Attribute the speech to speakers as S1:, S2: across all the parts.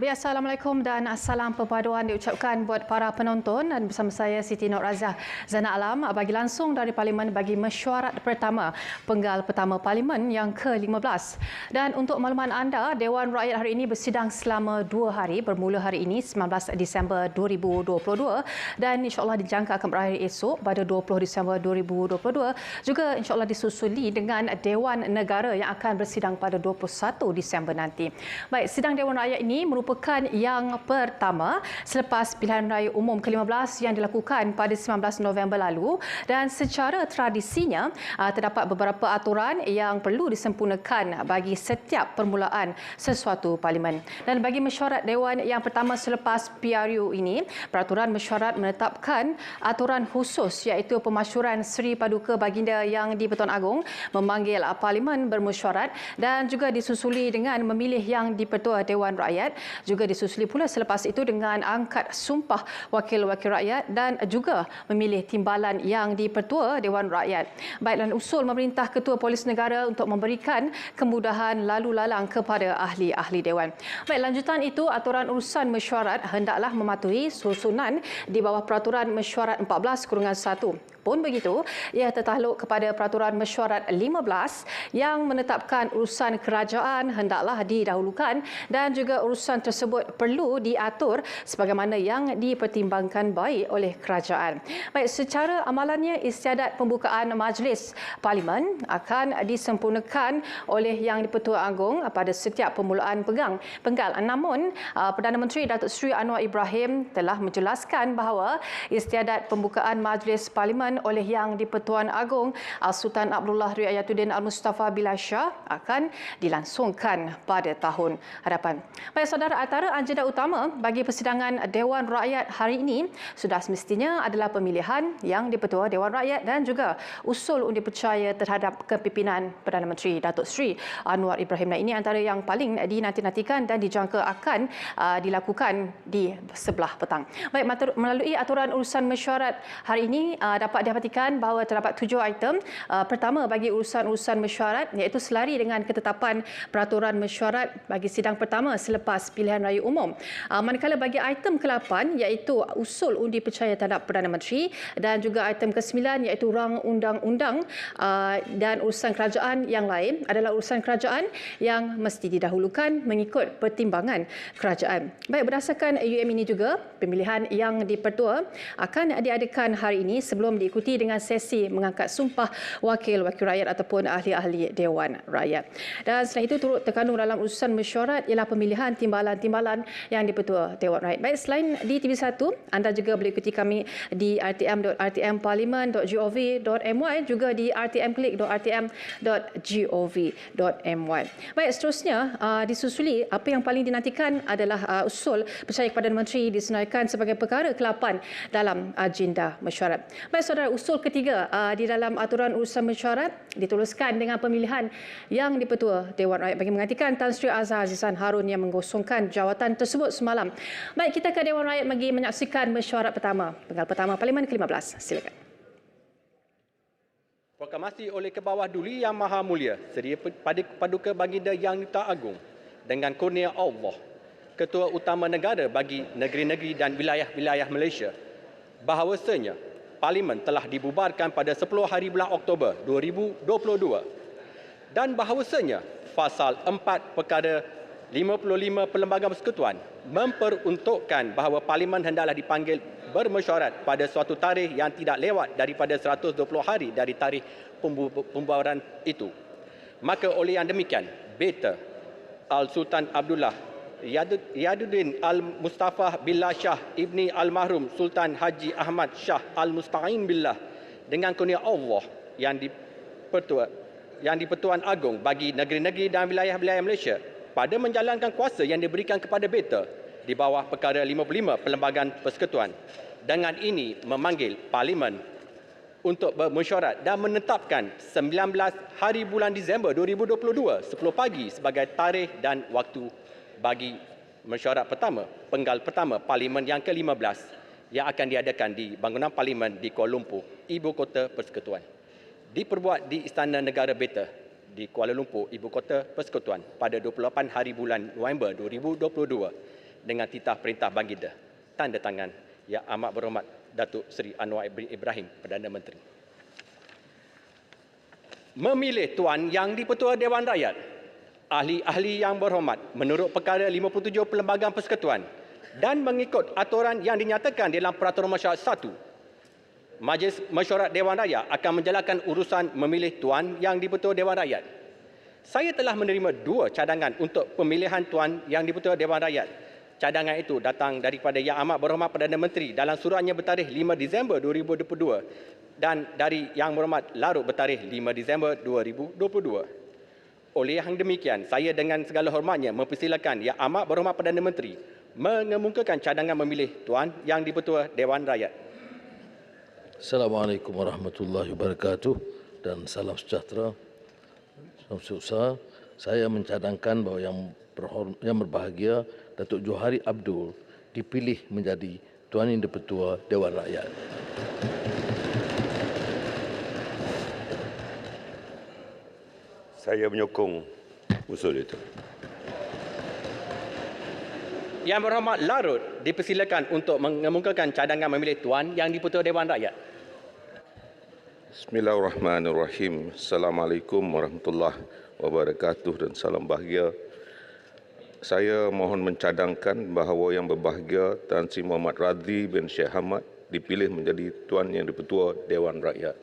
S1: Assalamualaikum dan salam perpaduan diucapkan buat para penonton dan bersama saya Siti Nur Razah Zana Alam bagi langsung dari Parlimen bagi mesyuarat pertama penggal pertama Parlimen yang ke-15. Dan untuk makluman anda, Dewan Rakyat hari ini bersidang selama 2 hari bermula hari ini 19 Disember 2022 dan insya-Allah dijangka akan berakhir esok pada 20 Disember 2022 juga insya-Allah disusuli dengan Dewan Negara yang akan bersidang pada 21 Disember nanti. Baik, sidang Dewan Rakyat ini merupakan yang pertama selepas pilihan raya umum ke-15 yang dilakukan pada 19 November lalu dan secara tradisinya terdapat beberapa aturan yang perlu disempurnakan bagi setiap permulaan sesuatu parlimen. Dan bagi mesyuarat Dewan yang pertama selepas PRU ini, peraturan mesyuarat menetapkan aturan khusus iaitu pemasyuran Seri Paduka Baginda Yang di-Pertuan Agong memanggil parlimen bermesyuarat dan juga disusuli dengan memilih Yang di-Pertua Dewan Rakyat. Juga disusuli pula selepas itu dengan angkat sumpah wakil-wakil rakyat dan juga memilih timbalan Yang di-Pertua Dewan Rakyat. Baik, dan usul memerintah Ketua Polis Negara untuk memberikan kemudahan lalu lalang kepada ahli-ahli Dewan. Baik, lanjutan itu aturan urusan mesyuarat hendaklah mematuhi susunan di bawah peraturan mesyuarat 14-1. Pun begitu, ia tertakluk kepada peraturan mesyuarat 15 yang menetapkan urusan kerajaan hendaklah didahulukan dan juga urusan tersebut perlu diatur sebagaimana yang dipertimbangkan baik oleh kerajaan. Baik, secara amalannya istiadat pembukaan majlis parlimen akan disempurnakan oleh Yang di-Pertua Agong pada setiap permulaan penggal. Namun, Perdana Menteri Datuk Seri Anwar Ibrahim telah menjelaskan bahawa istiadat pembukaan majlis parlimen oleh Yang di-Pertuan Agong Sultan Abdullah Riayatuddin Al-Mustafa Billah Shah akan dilangsungkan pada tahun hadapan. Baik saudara, antara agenda utama bagi persidangan Dewan Rakyat hari ini sudah semestinya adalah pemilihan Yang di-Pertua Dewan Rakyat dan juga usul undi percaya terhadap kepimpinan Perdana Menteri Datuk Seri Anwar Ibrahim. Ini antara yang paling dinanti-nantikan dan dijangka akan dilakukan di sebelah petang. Baik, melalui aturan urusan mesyuarat hari ini dapat diperhatikan bahawa terdapat 7 item. Pertama, bagi urusan-urusan mesyuarat iaitu selari dengan ketetapan peraturan mesyuarat bagi sidang pertama selepas pilihan raya umum. Manakala bagi item ke-8 iaitu usul undi percaya terhadap Perdana Menteri dan juga item ke-9 iaitu rang undang-undang dan urusan kerajaan yang lain adalah urusan kerajaan yang mesti didahulukan mengikut pertimbangan kerajaan. Baik, berdasarkan UM ini juga pemilihan Yang di-Pertua akan diadakan hari ini sebelum diikuti dengan sesi mengangkat sumpah wakil-wakil rakyat ataupun ahli-ahli Dewan Rakyat. Dan selain itu turut terkandung dalam urusan mesyuarat ialah pemilihan timbalan-timbalan Yang di-Pertua Dewan Rakyat. Baik, selain di TV1, anda juga boleh ikuti kami di rtm.parlimen.gov.my juga di rtmclick.rtm.gov.my. Baik, seterusnya disusuli apa yang paling dinantikan adalah usul percaya kepada Menteri disenaraikan sebagai perkara ke-8 dalam agenda mesyuarat. Baik saudara, usul ketiga di dalam aturan urusan mesyuarat dituluskan dengan pemilihan Yang di-Pertua Dewan Rakyat bagi menggantikan Tan Sri Azhar Azizan Harun yang menggosongkan jawatan tersebut semalam. Baik, kita ke Dewan Rakyat bagi menyaksikan mesyuarat pertama penggal pertama Parlimen ke-15. Silakan.
S2: Proklamasi oleh Kebawah Duli Yang Maha Mulia Seri Paduka Baginda Yang di-Pertuan Agong dengan kurnia Allah, Ketua Utama Negara bagi negeri-negeri dan wilayah-wilayah Malaysia, bahawasanya Parlimen telah dibubarkan pada 10 hari bulan Oktober 2022 dan bahawasanya Fasal 4 Perkara 55 Perlembagaan Persekutuan memperuntukkan bahawa Parlimen hendaklah dipanggil bermesyuarat pada suatu tarikh yang tidak lewat daripada 120 hari dari tarikh pembubaran itu. Maka oleh yang demikian, Beta Al-Sultan Abdullah Riayatuddin Al-Mustafa Billah Shah Ibni Al-Mahrum Sultan Haji Ahmad Shah Al-Musta'in Billah dengan kurnia Allah Yang di-Pertuan Agong bagi negeri-negeri dan wilayah-wilayah Malaysia pada menjalankan kuasa yang diberikan kepada Beta di bawah Perkara 55 Perlembagaan Persekutuan. Dengan ini memanggil Parlimen untuk bermesyuarat dan menetapkan 19 hari bulan Disember 2022 10 pagi sebagai tarikh dan waktu bagi mesyuarat pertama penggal pertama Parlimen yang ke-15 yang akan diadakan di bangunan Parlimen di Kuala Lumpur, Ibu Kota Persekutuan. Diperbuat di Istana Negara Beta di Kuala Lumpur, Ibu Kota Persekutuan pada 28 hari bulan November 2022 dengan titah perintah baginda. Tanda tangan Yang Amat Berhormat Datuk Seri Anwar Ibrahim, Perdana Menteri. Memilih Tuan Yang di-Pertua Dewan Rakyat. Ahli-ahli yang berhormat, menurut perkara 57 Perlembagaan Persekutuan dan mengikut aturan yang dinyatakan dalam Peraturan Mesyuarat 1, Majlis Mesyuarat Dewan Rakyat akan menjalankan urusan memilih Tuan Yang di-Pertua Dewan Rakyat. Saya telah menerima 2 cadangan untuk pemilihan Tuan Yang di-Pertua Dewan Rakyat. Cadangan itu datang daripada Yang Amat Berhormat Perdana Menteri dalam suratnya bertarikh 5 Disember 2022 dan dari Yang Berhormat Larut bertarikh 5 Disember 2022. Oleh yang demikian, saya dengan segala hormatnya mempersilakan Yang Amat Berhormat Perdana Menteri mengemukakan cadangan memilih Tuan Yang di-Pertua Dewan Rakyat.
S3: Assalamualaikum warahmatullahi wabarakatuh dan salam sejahtera. Salam sukses. Saya mencadangkan bahawa yang berbahagia Datuk Johari Abdul dipilih menjadi Tuan Yang di-Pertua Dewan Rakyat.
S4: Saya menyokong usul itu.
S2: Yang Berhormat Larut dipersilakan untuk mengemukakan cadangan memilih Tuan Yang di-Pertua Dewan Rakyat.
S4: Bismillahirrahmanirrahim. Assalamualaikum warahmatullahi wabarakatuh dan salam bahagia. Saya mohon mencadangkan bahawa yang berbahagia Tan Sri Muhammad Radhi bin Sheikh Hamad dipilih menjadi Tuan Yang di-Pertua Dewan Rakyat.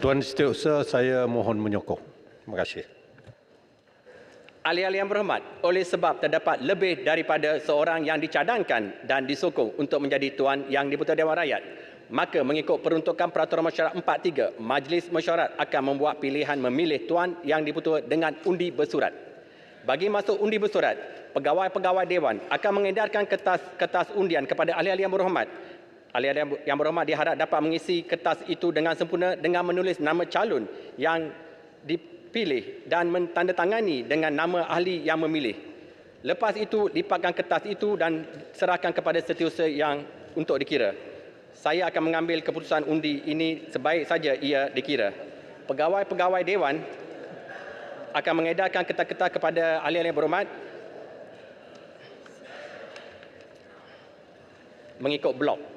S5: Tuan Setiausaha, saya mohon menyokong. Terima kasih.
S2: Ahli-ahli yang berhormat, oleh sebab terdapat lebih daripada seorang yang dicadangkan dan disokong untuk menjadi Tuan Yang di-Pertua Dewan Rakyat, maka mengikut peruntukan Peraturan Mesyuarat 43, Majlis Mesyuarat akan membuat pilihan memilih Tuan Yang di-Pertua dengan undi bersurat. Bagi masuk undi bersurat, pegawai-pegawai Dewan akan mengedarkan kertas undian kepada ahli-ahli yang berhormat. Ahli-ahli yang berhormat diharap dapat mengisi kertas itu dengan sempurna dengan menulis nama calon yang dipilih dan mentandatangani dengan nama ahli yang memilih. Lepas itu, lipatkan kertas itu dan serahkan kepada setiausaha yang untuk dikira. Saya akan mengambil keputusan undi ini sebaik saja ia dikira. Pegawai-pegawai Dewan akan mengedarkan kertas-kertas kepada ahli-ahli yang berhormat mengikut blok.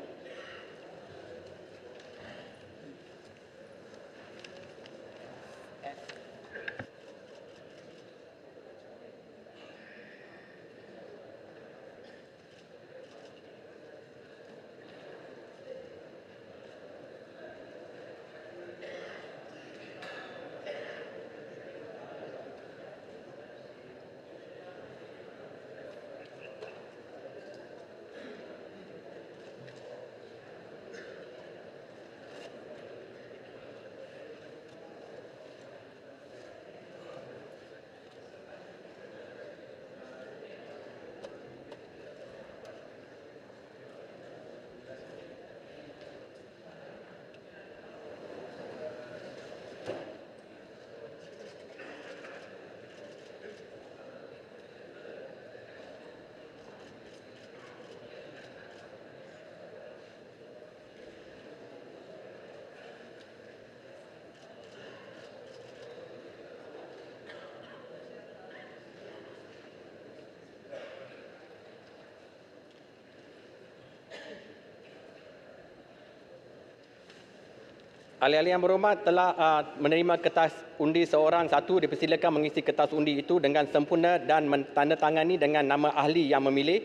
S2: Ahli-ahli yang berhormat telah menerima kertas undi seorang satu, dipersilakan mengisi kertas undi itu dengan sempurna dan mentandatangani dengan nama ahli yang memilih.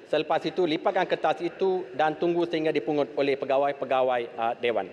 S2: Selepas itu, lipatkan kertas itu dan tunggu sehingga dipungut oleh pegawai-pegawai Dewan.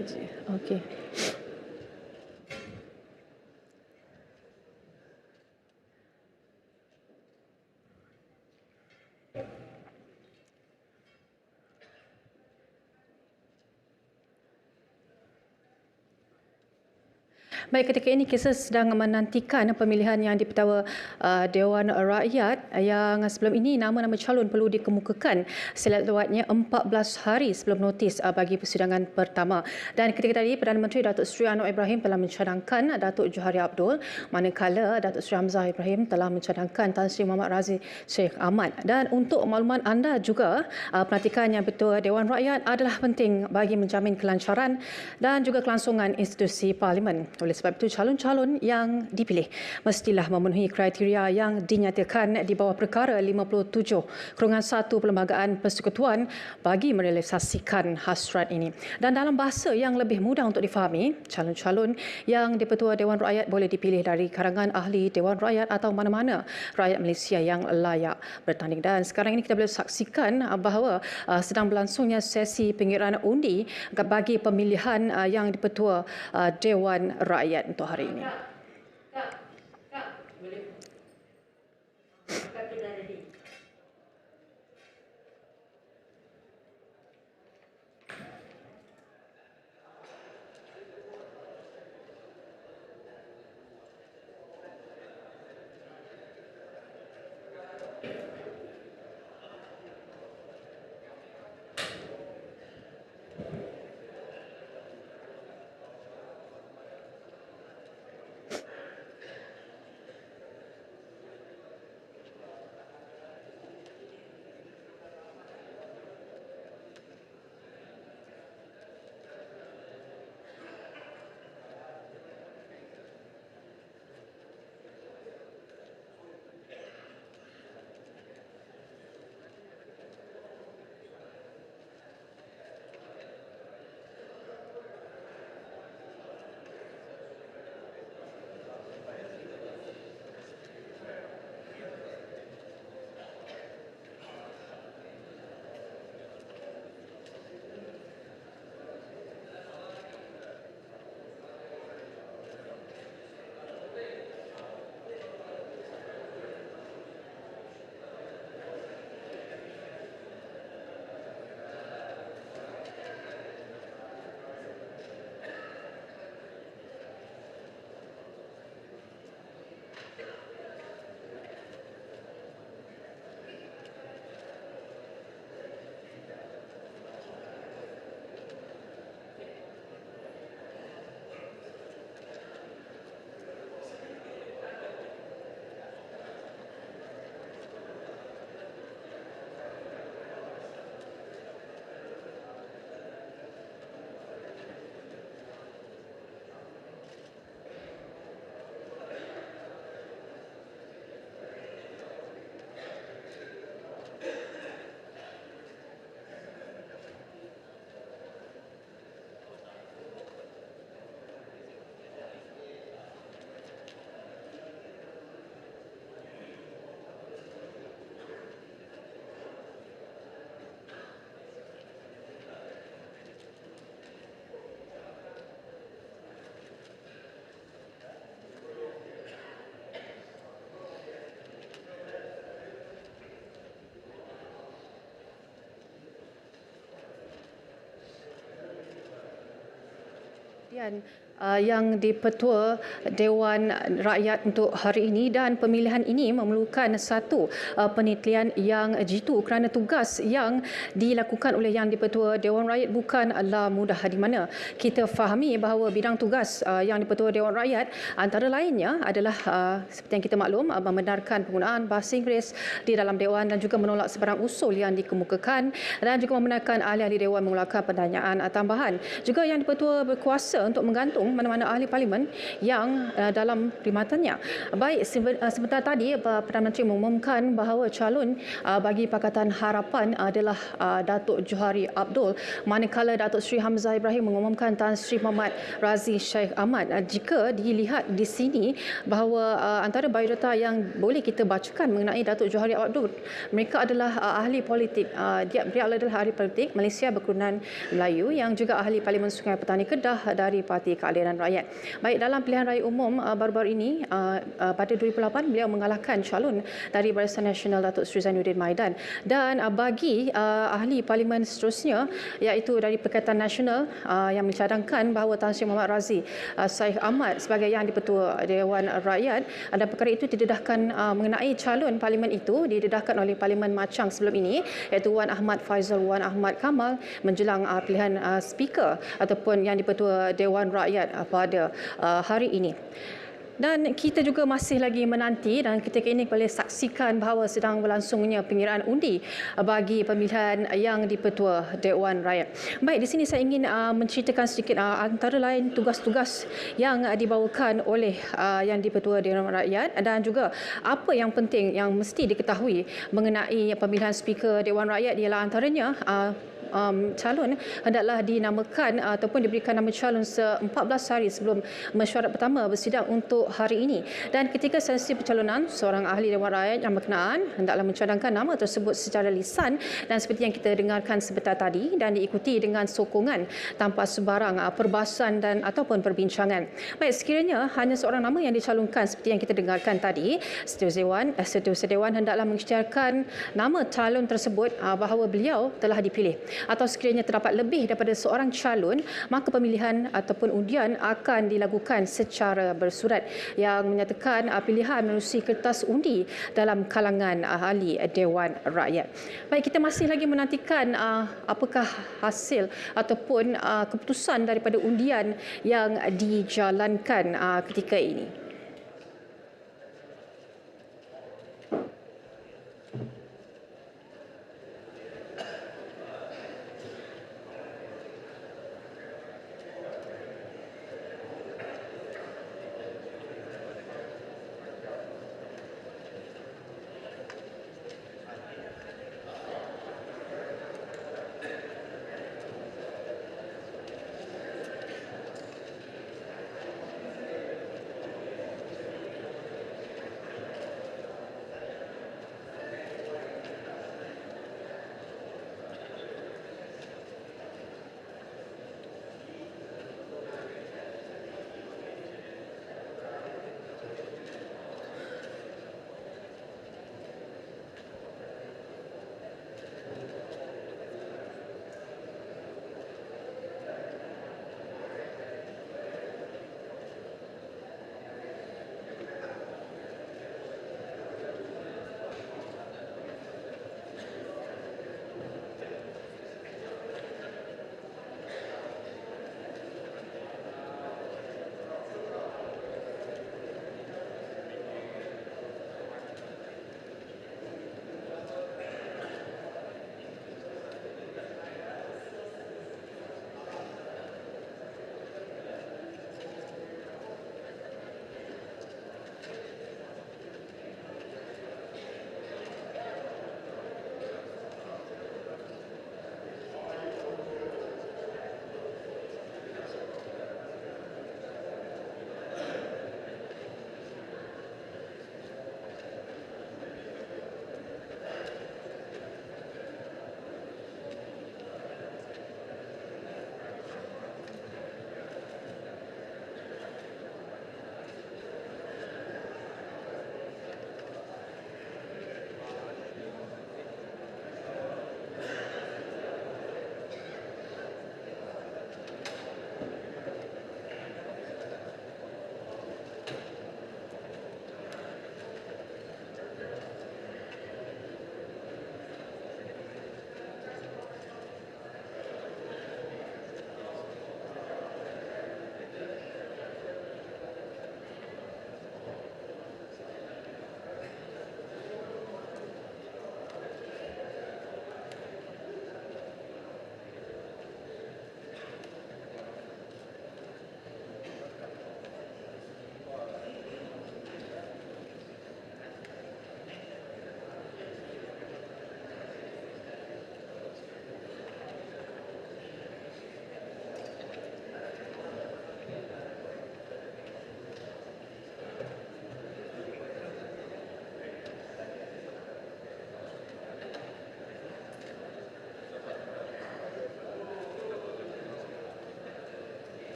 S1: Okey. Baik, ketika ini kita sedang menantikan pemilihan yang di-Pertawa Dewan Rakyat yang sebelum ini nama-nama calon perlu dikemukakan selewatnya 14 hari sebelum notis bagi persidangan pertama. Dan ketika tadi Perdana Menteri Datuk Seri Anwar Ibrahim telah mencadangkan Datuk Johari Abdul, manakala Datuk Seri Hamzah Ibrahim telah mencadangkan Tan Sri Muhammad Razif Sheikh Ahmad. Dan untuk makluman anda juga, pelantikan yang Ketua Dewan Rakyat adalah penting bagi menjamin kelancaran dan juga kelangsungan institusi Parlimen. Oleh sebab itu, calon-calon yang dipilih mestilah memenuhi kriteria yang dinyatakan di bawah perkara 57/1 Perlembagaan Persekutuan bagi merealisasikan hasrat ini. Dan dalam bahasa yang lebih mudah untuk difahami, calon-calon yang di-Pertua Dewan Rakyat boleh dipilih dari karangan ahli Dewan Rakyat atau mana-mana rakyat Malaysia yang layak bertanding. Dan sekarang ini kita boleh saksikan bahawa sedang berlangsungnya sesi pengiraan undi bagi pemilihan yang di-Pertua Dewan Rakyat untuk hari ini. Yang di-Pertua Dewan Rakyat untuk hari ini, dan pemilihan ini memerlukan satu penelitian yang jitu kerana tugas yang dilakukan oleh yang di-Pertua Dewan Rakyat bukanlah mudah. Di mana kita fahami bahawa bidang tugas yang di-Pertua Dewan Rakyat antara lainnya adalah seperti yang kita maklum, membenarkan penggunaan bahasa Inggeris di dalam Dewan dan juga menolak sebarang usul yang dikemukakan dan juga membenarkan ahli-ahli Dewan mengeluarkan pertanyaan tambahan. Juga yang di-Pertua berkuasa untuk menggantung mana-mana ahli parlimen yang dalam perkhidmatannya. Baik, sebentar tadi Perdana Menteri mengumumkan bahawa calon bagi Pakatan Harapan adalah Datuk Johari Abdul, manakala Datuk Seri Hamzah Ibrahim mengumumkan Tan Sri Mohammad Razi Sheikh Ahmad. Jika dilihat di sini bahawa antara biodata yang boleh kita bacakan mengenai Datuk Johari Abdul, mereka adalah ahli politik. Dia adalah ahli politik Malaysia Berkerunan Melayu yang juga ahli Parlimen Sungai Petani Kedah dari Parti Keadilan Rakyat. Baik, dalam pilihan raya umum baru-baru ini pada 2008 beliau mengalahkan calon dari Barisan Nasional Datuk Seri Zainuddin Maidan. Dan bagi ahli parlimen seterusnya iaitu dari Perikatan Nasional yang mencadangkan bahawa Tan Sri Mohammad Razi Sheikh Ahmad sebagai Yang di-Pertua Dewan Rakyat, dan perkara itu didedahkan mengenai calon parlimen itu didedahkan oleh Parlimen Macang sebelum ini iaitu Wan Ahmad Faizal Wan Ahmad Kamal menjelang pilihan speaker ataupun Yang di-Pertua Dewan Rakyat pada hari ini. Dan kita juga masih lagi menanti dan ketika ini boleh saksikan bahawa sedang berlangsungnya pengiraan undi bagi pemilihan Yang di-Pertua Dewan Rakyat. Baik, di sini saya ingin menceritakan sedikit antara lain tugas-tugas yang dibawakan oleh Yang di-Pertua Dewan Rakyat dan juga apa yang penting yang mesti diketahui mengenai pemilihan Speaker Dewan Rakyat ialah antaranya calon hendaklah dinamakan ataupun diberikan nama calon 14 hari sebelum mesyuarat pertama bersidang untuk hari ini. Dan ketika sesi pencalonan, seorang ahli Dewan Rakyat yang berkenaan hendaklah mencadangkan nama tersebut secara lisan dan seperti yang kita dengarkan sebentar tadi dan diikuti dengan sokongan tanpa sebarang perbahasan dan ataupun perbincangan. Baik, sekiranya hanya seorang nama yang dicalonkan seperti yang kita dengarkan tadi, Setiausaha Dewan hendaklah mengisytiharkan nama calon tersebut bahawa beliau telah dipilih. Atau sekiranya terdapat lebih daripada seorang calon, maka pemilihan ataupun undian akan dilakukan secara bersurat yang menyatakan pilihan menerusi kertas undi dalam kalangan ahli Dewan Rakyat. Baik, kita masih lagi menantikan apakah hasil ataupun keputusan daripada undian yang dijalankan ketika ini.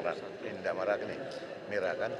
S6: marah. Ini tidak marah ini, merah kan?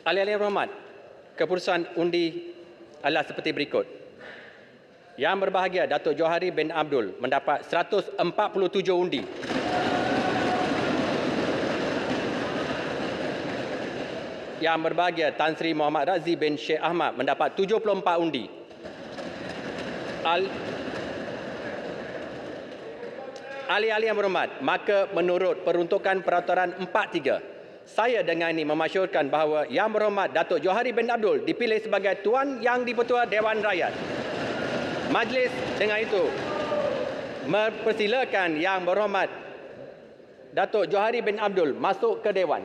S2: Ahli-ahli yang berhormat, keputusan undi adalah seperti berikut. Yang berbahagia Datuk Johari bin Abdul mendapat 147 undi. Yang berbahagia Tan Sri Muhammad Razi bin Sheikh Ahmad mendapat 74 undi. Ahli-ahli yang berhormat, maka menurut peruntukan peraturan 43, saya dengan ini memasyurkan bahawa Yang Berhormat Datuk Johari bin Abdul dipilih sebagai Tuan Yang di-Pertua Dewan Rakyat. Majlis dengan itu mempersilakan Yang Berhormat Datuk Johari bin Abdul masuk ke Dewan.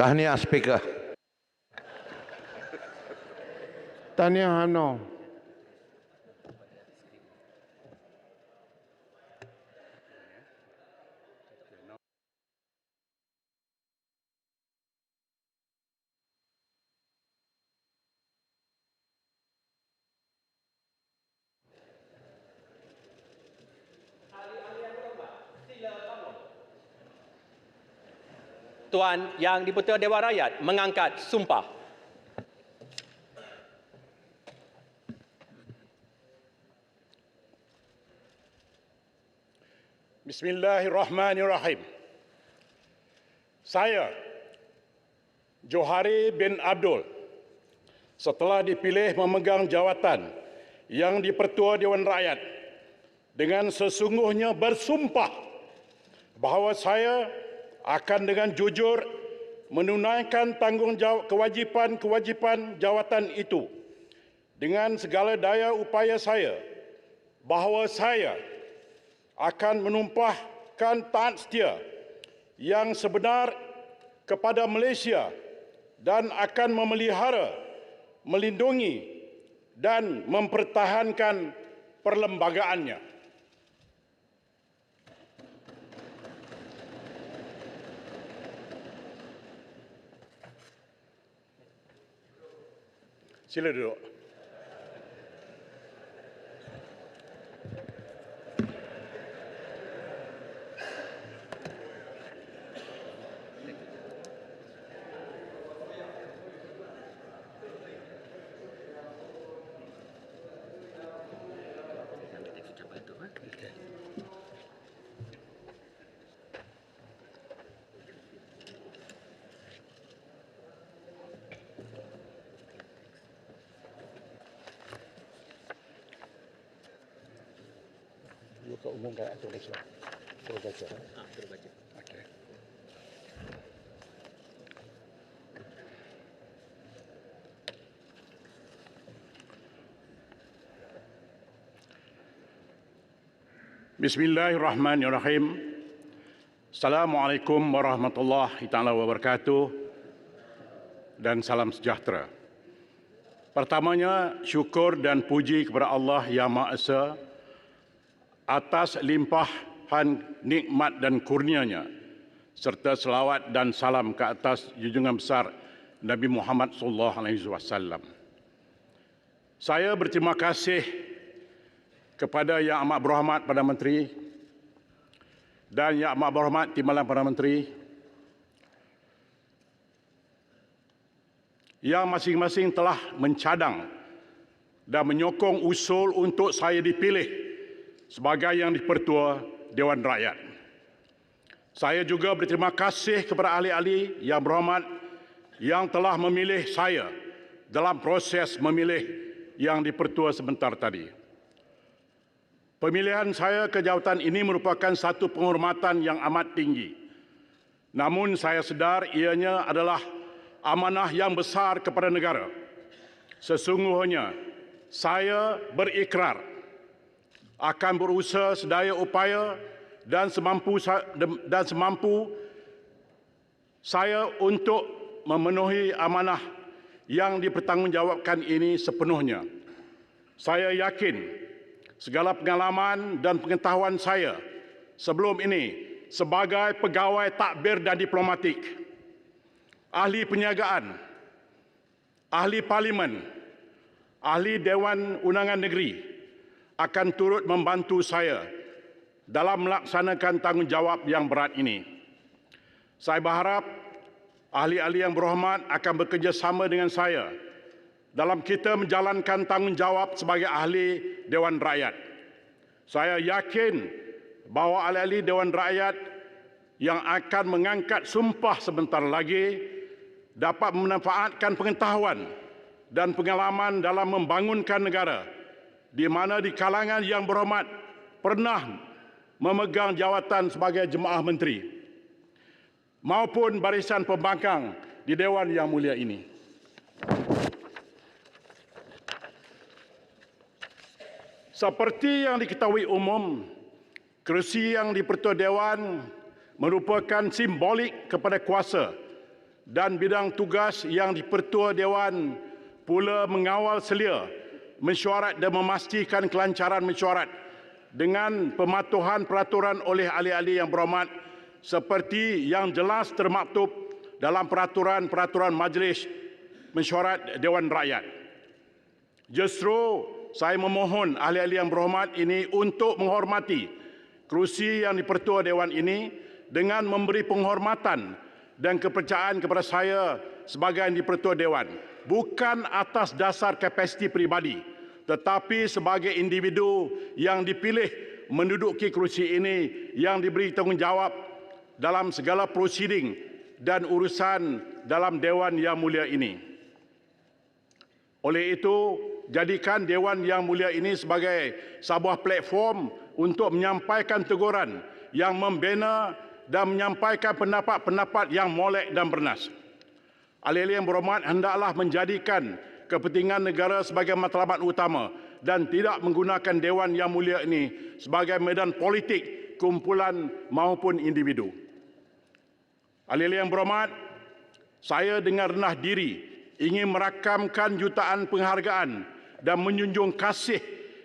S6: Tahniah Speaker.
S7: Tahniah UMNO.
S2: Tuan Yang di-Pertua Dewan Rakyat mengangkat sumpah.
S8: Bismillahirrahmanirrahim. Saya, Johari bin Abdul, setelah dipilih memegang jawatan Yang di-Pertua Dewan Rakyat, dengan sesungguhnya bersumpah bahawa saya akan dengan jujur menunaikan tanggungjawab kewajipan jawatan itu dengan segala daya upaya saya, bahawa saya akan menumpahkan taat setia yang sebenar kepada Malaysia dan akan memelihara, melindungi dan mempertahankan perlembagaannya. Sila duduk.
S5: Ketua Umum dan tulis lah. Terus baca. Okey.
S8: Bismillahirrahmanirrahim. Assalamualaikum warahmatullahi taala wabarakatuh dan salam sejahtera. Pertamanya, syukur dan puji kepada Allah Yang Maha Esa atas limpahan nikmat dan kurnianya, serta selawat dan salam ke atas junjungan besar Nabi Muhammad SAW. Saya berterima kasih kepada Yang Amat Berhormat Perdana Menteri dan Yang Amat Berhormat Timbalan Perdana Menteri yang masing-masing telah mencadang dan menyokong usul untuk saya dipilih sebagai Yang di-Pertua Dewan Rakyat. Saya juga berterima kasih kepada ahli-ahli yang berhormat yang telah memilih saya dalam proses memilih Yang di-Pertua sebentar tadi. Pemilihan saya ke jawatan ini merupakan satu penghormatan yang amat tinggi. Namun saya sedar ianya adalah amanah yang besar kepada negara. Sesungguhnya saya berikrar akan berusaha sedaya upaya dan semampu saya untuk memenuhi amanah yang dipertanggungjawabkan ini sepenuhnya. Saya yakin segala pengalaman dan pengetahuan saya sebelum ini sebagai pegawai takbir dan diplomatik, ahli penjagaan, ahli parlimen, ahli Dewan Undangan Negeri akan turut membantu saya dalam melaksanakan tanggungjawab yang berat ini. Saya berharap ahli-ahli yang berhormat akan bekerjasama dengan saya dalam kita menjalankan tanggungjawab sebagai ahli Dewan Rakyat. Saya yakin bahawa ahli-ahli Dewan Rakyat yang akan mengangkat sumpah sebentar lagi dapat memanfaatkan pengetahuan dan pengalaman dalam membangunkan negara, di mana di kalangan yang berhormat pernah memegang jawatan sebagai jemaah menteri maupun barisan pembangkang di Dewan Yang Mulia ini. Seperti yang diketahui umum, kerusi Yang di-Pertua Dewan merupakan simbolik kepada kuasa, dan bidang tugas Yang di-Pertua Dewan pula mengawal selia mesyuarat dan memastikan kelancaran mesyuarat dengan pematuhan peraturan oleh ahli-ahli yang berhormat seperti yang jelas termaktub dalam peraturan-peraturan Majlis Mesyuarat Dewan Rakyat. Justru saya memohon ahli-ahli yang berhormat ini untuk menghormati kerusi Yang di-Pertua Dewan ini dengan memberi penghormatan dan kepercayaan kepada saya sebagai Yang di-Pertua Dewan, bukan atas dasar kapasiti peribadi, tetapi sebagai individu yang dipilih menduduki kerusi ini yang diberi tanggungjawab dalam segala prosiding dan urusan dalam Dewan Yang Mulia ini. Oleh itu, jadikan Dewan Yang Mulia ini sebagai sebuah platform untuk menyampaikan teguran yang membina dan menyampaikan pendapat-pendapat yang molek dan bernas. Ahli-ahli yang berhormat hendaklah menjadikan kepentingan negara sebagai matlamat utama dan tidak menggunakan Dewan Yang Mulia ini sebagai medan politik kumpulan maupun individu. Ahli-ahli yang berhormat, saya dengan rendah diri ingin merakamkan jutaan penghargaan dan menjunjung kasih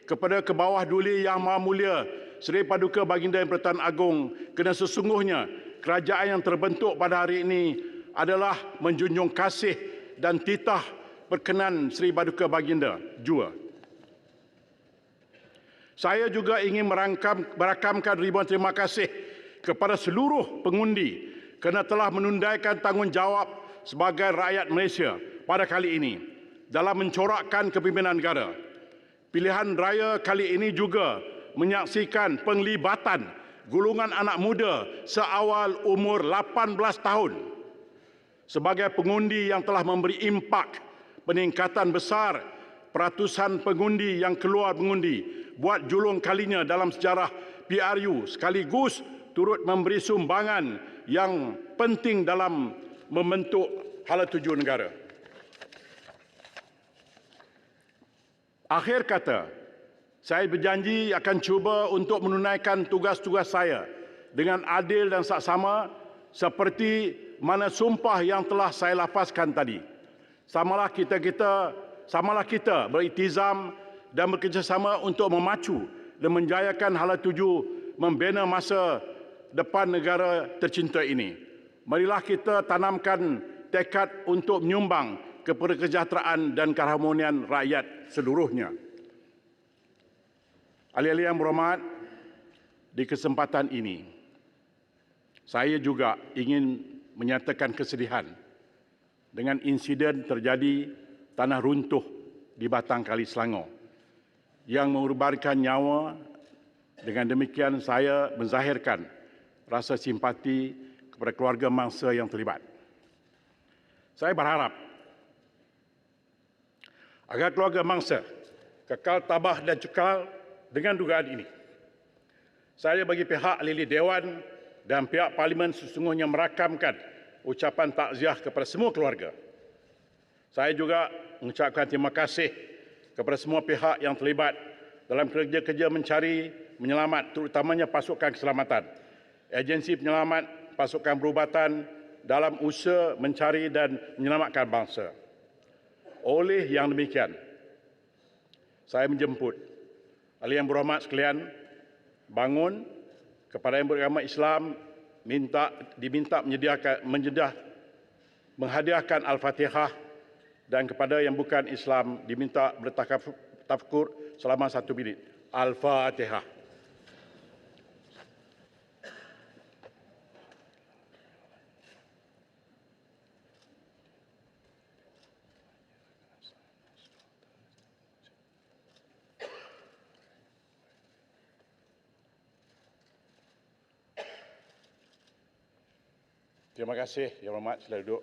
S8: kepada Kebawah Duli Yang Maha Mulia Seri Paduka Baginda Yang Pertuan Agong, kerana sesungguhnya kerajaan yang terbentuk pada hari ini adalah menjunjung kasih dan titah berkenan Seri Paduka Baginda jua. Saya juga ingin merakamkan ribuan terima kasih kepada seluruh pengundi kerana telah menunaikan tanggungjawab sebagai rakyat Malaysia pada kali ini dalam mencorakkan kepimpinan negara. Pilihan raya kali ini juga menyaksikan penglibatan golongan anak muda seawal umur 18 tahun sebagai pengundi yang telah memberi impak peningkatan besar peratusan pengundi yang keluar mengundi buat julung kalinya dalam sejarah PRU, sekaligus turut memberi sumbangan yang penting dalam membentuk hala tuju negara. Akhir kata, saya berjanji akan cuba untuk menunaikan tugas-tugas saya dengan adil dan saksama seperti mana sumpah yang telah saya lafazkan tadi. Samalah kita beriltizam dan bekerjasama untuk memacu dan menjayakan hala tuju membina masa depan negara tercinta ini. Marilah kita tanamkan tekad untuk menyumbang kepada kesejahteraan dan keharmonian rakyat seluruhnya. Ahli-ahli yang berhormat, di kesempatan ini, saya juga ingin menyatakan kesedihan dengan insiden terjadi tanah runtuh di Batang Kali Selangor yang mengorbankan nyawa. Dengan demikian saya menzahirkan rasa simpati kepada keluarga mangsa yang terlibat. Saya berharap agar keluarga mangsa kekal tabah dan cekal dengan dugaan ini. Saya bagi pihak ahli Dewan dan pihak Parlimen sesungguhnya merakamkan ucapan takziah kepada semua keluarga. Saya juga mengucapkan terima kasih kepada semua pihak yang terlibat dalam kerja-kerja mencari menyelamat, terutamanya pasukan keselamatan, agensi penyelamat, pasukan perubatan dalam usaha mencari dan menyelamatkan bangsa. Oleh yang demikian, saya menjemput ahli yang berhormat sekalian bangun kepada yang beragama Islam diminta menghadiahkan Al-Fatihah, dan kepada yang bukan Islam diminta bertafakkur selama 1 minit. Al-Fatihah. Terima kasih, Yang Berhormat. Sila duduk.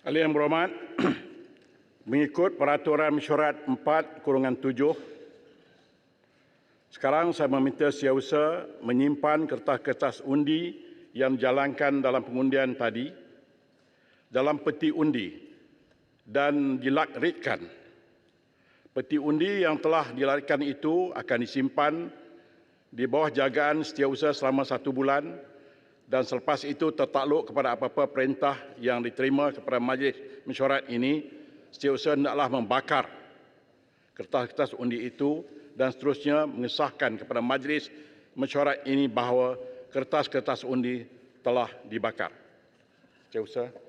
S8: Ahli yang berhormat, mengikut Peraturan Mesyuarat 4/7, sekarang saya meminta setiausaha menyimpan kertas-kertas undi yang dijalankan dalam pengundian tadi dalam peti undi dan dilakritkan. Peti undi yang telah dilakritkan itu akan disimpan di bawah jagaan setiausaha selama 1 bulan, dan selepas itu tertakluk kepada apa-apa perintah yang diterima kepada majlis mesyuarat ini, setiausaha hendaklah membakar kertas-kertas undi itu dan seterusnya mengesahkan kepada majlis mesyuarat ini bahawa kertas-kertas undi telah dibakar. Setiausaha.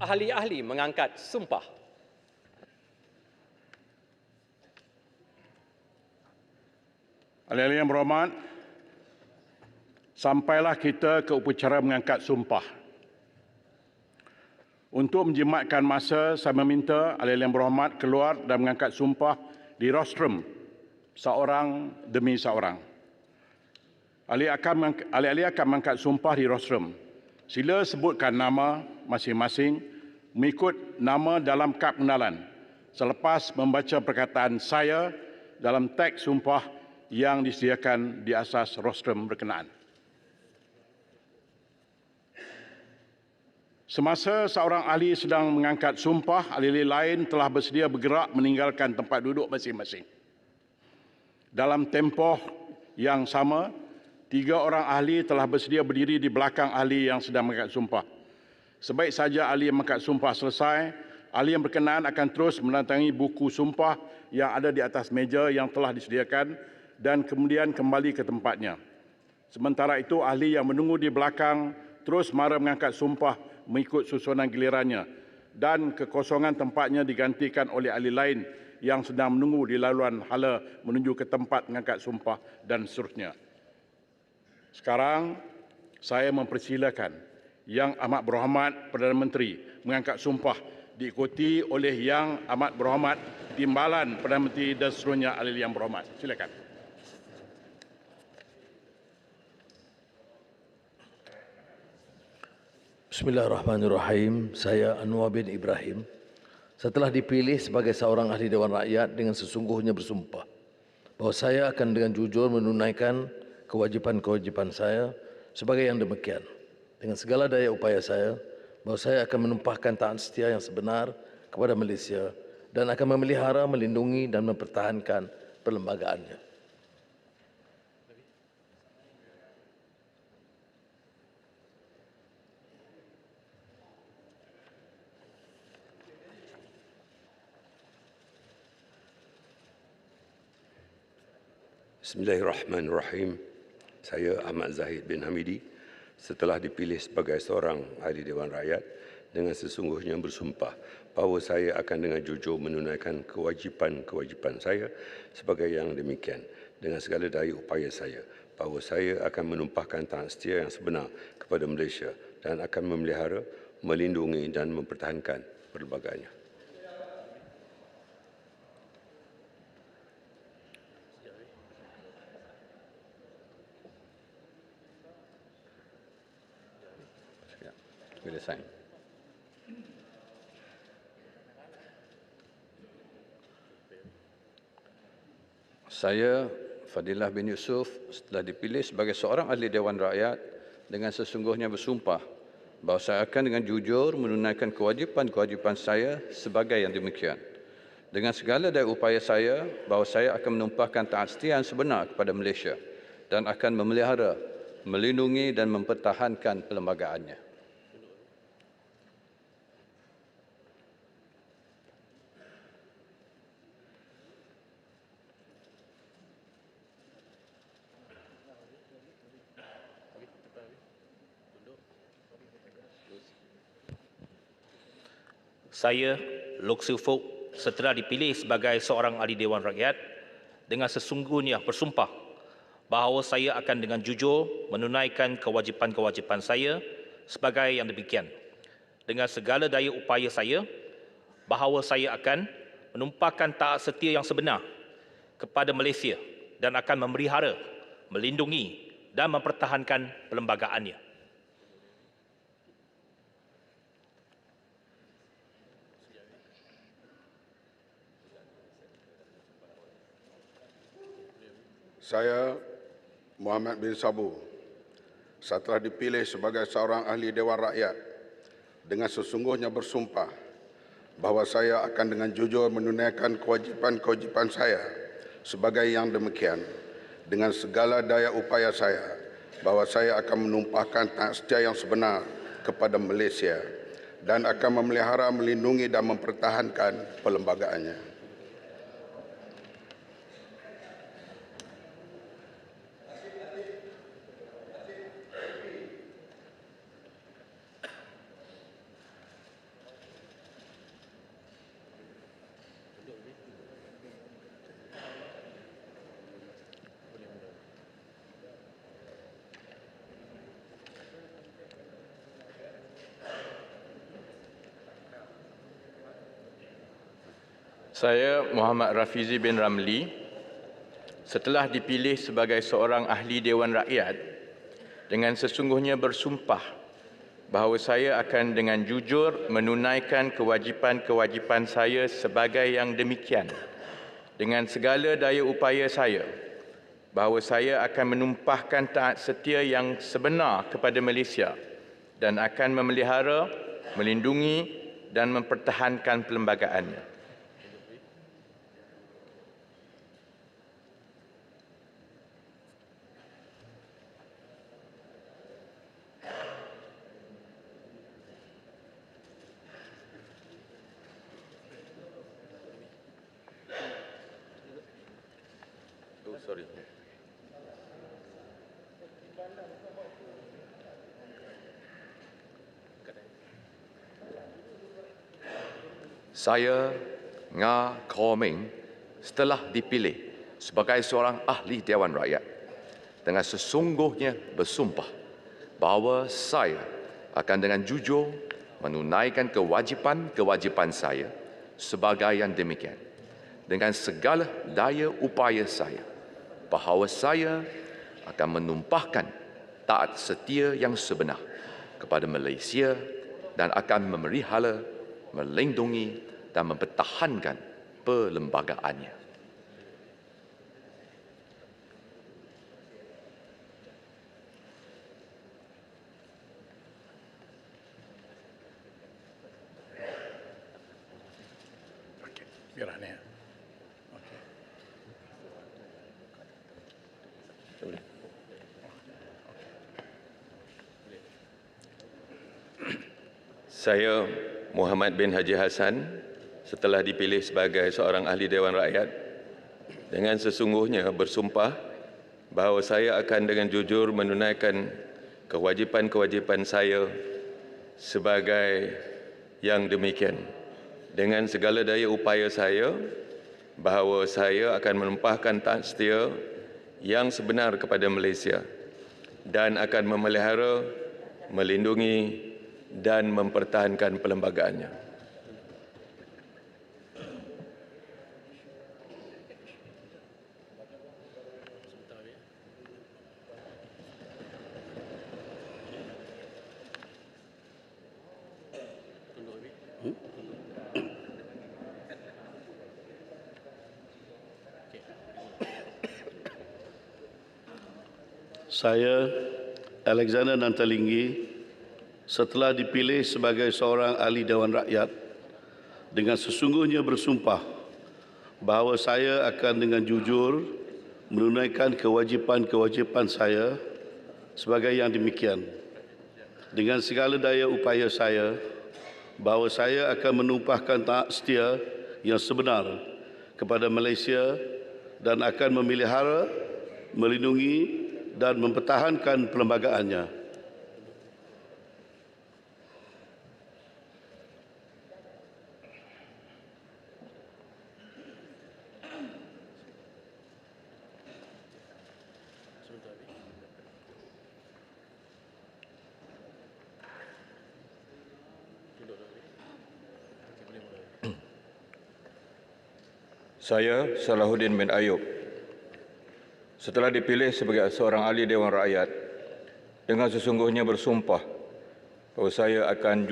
S2: Ahli-ahli mengangkat sumpah.
S8: Ahli-ahli yang berhormat, sampailah kita ke upacara mengangkat sumpah. Untuk menjimatkan masa, saya meminta ahli-ahli yang berhormat keluar dan mengangkat sumpah di rostrum seorang demi seorang. Ahli-ahli akan mengangkat sumpah di rostrum. Sila sebutkan nama masing-masing mengikut nama dalam kad pengenalan selepas membaca perkataan saya dalam teks sumpah yang disediakan di asas rostrum berkenaan. Semasa seorang ahli sedang mengangkat sumpah, ahli-ahli lain telah bersedia bergerak meninggalkan tempat duduk masing-masing. Dalam tempoh yang sama, 3 orang ahli telah bersedia berdiri di belakang ahli yang sedang mengangkat sumpah. Sebaik saja ahli yang mengangkat sumpah selesai, ahli yang berkenaan akan terus menandatangi buku sumpah yang ada di atas meja yang telah disediakan dan kemudian kembali ke tempatnya. Sementara itu, ahli yang menunggu di belakang terus mara mengangkat sumpah mengikut susunan gilirannya dan kekosongan tempatnya digantikan oleh ahli lain yang sedang menunggu di laluan hala menuju ke tempat mengangkat sumpah dan seterusnya. Sekarang, saya mempersilakan Yang Amat Berhormat Perdana Menteri mengangkat sumpah diikuti oleh Yang Amat Berhormat Timbalan Perdana Menteri dan seterusnya ahli yang berhormat. Silakan.
S3: Bismillahirrahmanirrahim. Saya Anwar bin Ibrahim. Setelah dipilih sebagai seorang ahli Dewan Rakyat dengan sesungguhnya bersumpah bahawa saya akan dengan jujur menunaikan kewajipan-kewajipan saya sebagai yang demikian. Dengan segala daya upaya saya, bahawa saya akan menumpahkan taat setia yang sebenar kepada Malaysia dan akan memelihara, melindungi dan mempertahankan perlembagaannya.
S9: Bismillahirrahmanirrahim. Saya Ahmad Zahid bin Hamidi setelah dipilih sebagai seorang ahli Dewan Rakyat dengan sesungguhnya bersumpah bahawa saya akan dengan jujur menunaikan kewajipan-kewajipan saya sebagai yang demikian dengan segala daya upaya saya bahawa saya akan menumpahkan taat setia yang sebenar kepada Malaysia dan akan memelihara, melindungi dan mempertahankan perlembagaannya. Boleh sign. Saya, Fadilah bin Yusuf, setelah dipilih sebagai seorang ahli Dewan Rakyat dengan sesungguhnya bersumpah bahawa saya akan dengan jujur menunaikan kewajipan-kewajipan saya sebagai yang demikian. Dengan segala daya upaya saya bahawa saya akan menumpahkan taat setia yang sebenar kepada Malaysia dan akan memelihara, melindungi dan mempertahankan perlembagaannya.
S10: Saya, Lok Siu Fok, setelah dipilih sebagai seorang ahli Dewan Rakyat dengan sesungguhnya bersumpah bahawa saya akan dengan jujur menunaikan kewajipan-kewajipan saya sebagai yang demikian. Dengan segala daya upaya saya bahawa saya akan menumpahkan taat setia yang sebenar kepada Malaysia dan akan memelihara, melindungi dan mempertahankan perlembagaannya.
S7: Saya, Muhammad bin Sabu, setelah dipilih sebagai seorang ahli Dewan Rakyat dengan sesungguhnya bersumpah bahawa saya akan dengan jujur menunaikan kewajipan-kewajipan saya sebagai yang demikian dengan segala daya upaya saya bahawa saya akan menumpahkan taat setia yang sebenar kepada Malaysia dan akan memelihara, melindungi dan mempertahankan perlembagaannya.
S11: Saya Muhammad Rafizi bin Ramli, setelah dipilih sebagai seorang ahli Dewan Rakyat, dengan sesungguhnya bersumpah bahawa saya akan dengan jujur menunaikan kewajipan-kewajipan saya sebagai yang demikian, dengan segala daya upaya saya, bahawa saya akan menumpahkan taat setia yang sebenar kepada Malaysia dan akan memelihara, melindungi dan mempertahankan perlembagaannya.
S12: Saya, Nga Khaw Meng, setelah dipilih sebagai seorang ahli Dewan Rakyat, dengan sesungguhnya bersumpah bahawa saya akan dengan jujur menunaikan kewajipan-kewajipan saya sebagai yang demikian, dengan segala daya upaya saya, bahawa saya akan menumpahkan taat setia yang sebenar kepada Malaysia dan akan memelihara, melindungi dan mempertahankan perlembagaannya.
S8: Biar aneh.
S4: Saya Muhammad bin Haji Hassan, setelah dipilih sebagai seorang ahli Dewan Rakyat, dengan sesungguhnya bersumpah bahawa saya akan dengan jujur menunaikan kewajipan-kewajipan saya sebagai yang demikian, dengan segala daya upaya saya, bahawa saya akan menumpahkan taat setia yang sebenar kepada Malaysia dan akan memelihara, melindungi dan mempertahankan perlembagaannya.
S13: Saya, Alexander Nantalinggi, setelah dipilih sebagai seorang ahli Dewan Rakyat, dengan sesungguhnya bersumpah bahawa saya akan dengan jujur menunaikan kewajipan-kewajipan saya sebagai yang demikian, dengan segala daya upaya saya, bahawa saya akan menumpahkan taat setia yang sebenar kepada Malaysia dan akan memelihara, melindungi dan mempertahankan perlembagaannya.
S11: Saya, Salahuddin bin Ayub, setelah dipilih sebagai seorang ahli Dewan Rakyat, dengan sesungguhnya bersumpah bahawa saya akan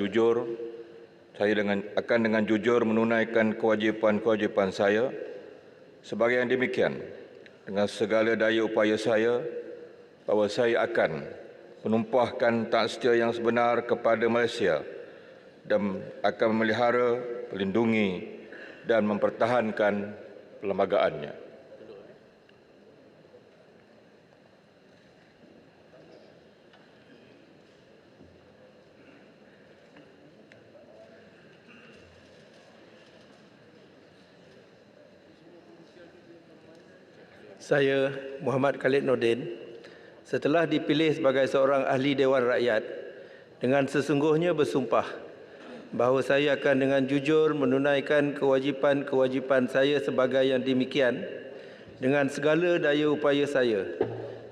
S11: dengan jujur menunaikan kewajipan-kewajipan saya sebagai yang demikian, dengan segala daya upaya saya, bahawa saya akan menumpahkan taat setia yang sebenar kepada Malaysia dan akan memelihara, melindungi dan mempertahankan perlembagaannya.
S14: Saya, Muhammad Khalid Nordin, setelah dipilih sebagai seorang ahli Dewan Rakyat, dengan sesungguhnya bersumpah bahawa saya akan dengan jujur menunaikan kewajipan-kewajipan saya sebagai yang demikian, dengan segala daya upaya saya,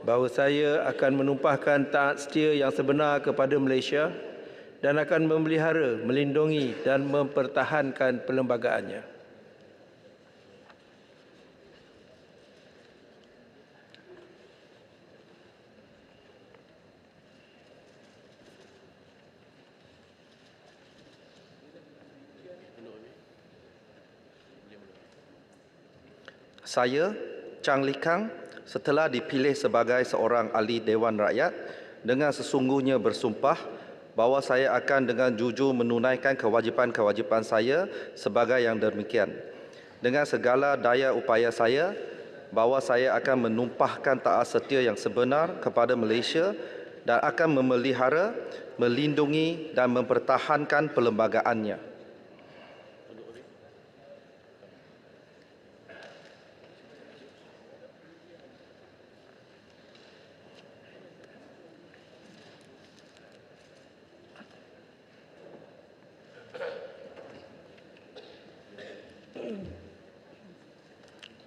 S14: bahawa saya akan menumpahkan taat setia yang sebenar kepada Malaysia dan akan memelihara, melindungi dan mempertahankan perlembagaannya. Saya, Chang Li Kang, setelah dipilih sebagai seorang ahli Dewan Rakyat dengan sesungguhnya bersumpah bahawa saya akan dengan jujur menunaikan kewajipan-kewajipan saya sebagai yang demikian. Dengan segala daya upaya saya, bahawa saya akan menumpahkan taat setia yang sebenar kepada Malaysia dan akan memelihara, melindungi dan mempertahankan perlembagaannya.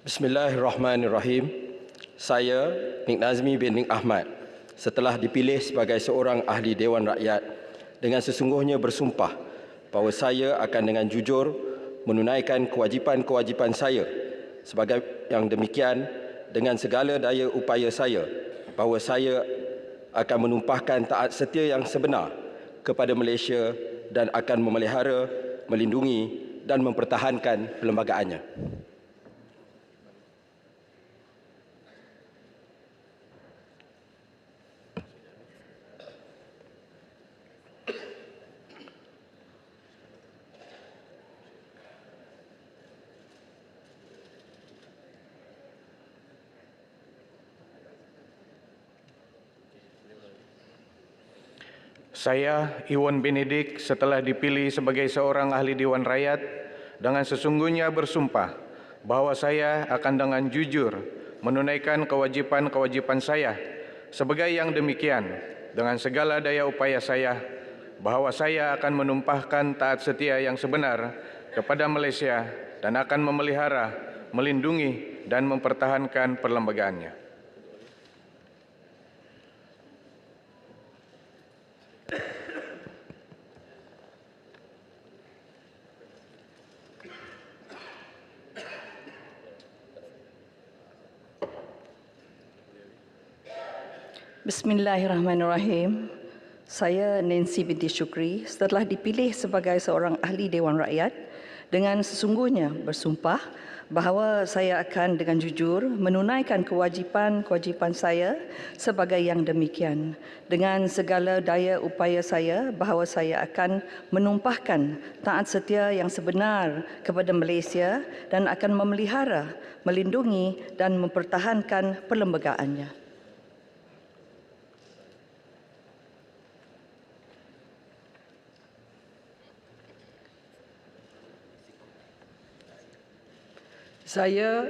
S15: Bismillahirrahmanirrahim. Saya, Nik Nazmi bin Nik Ahmad, setelah dipilih sebagai seorang ahli Dewan Rakyat, dengan sesungguhnya bersumpah bahawa saya akan dengan jujur menunaikan kewajipan-kewajipan saya sebagai yang demikian dengan segala daya upaya saya, bahawa saya akan menumpahkan taat setia yang sebenar kepada Malaysia dan akan memelihara, melindungi dan mempertahankan perlembagaannya.
S16: Saya, Iwan Benedik, setelah dipilih sebagai seorang ahli Dewan Rakyat, dengan sesungguhnya bersumpah bahawa saya akan dengan jujur menunaikan kewajipan-kewajipan saya sebagai yang demikian dengan segala daya upaya saya, bahawa saya akan menumpahkan taat setia yang sebenar kepada Malaysia dan akan memelihara, melindungi dan mempertahankan perlembagaannya.
S17: Bismillahirrahmanirrahim. Saya Nancy binti Syukri setelah dipilih sebagai seorang ahli Dewan Rakyat dengan sesungguhnya bersumpah bahawa saya akan dengan jujur menunaikan kewajipan-kewajipan saya sebagai yang demikian. Dengan segala daya upaya saya bahawa saya akan menumpahkan taat setia yang sebenar kepada Malaysia dan akan memelihara, melindungi dan mempertahankan perlembagaannya.
S18: Saya,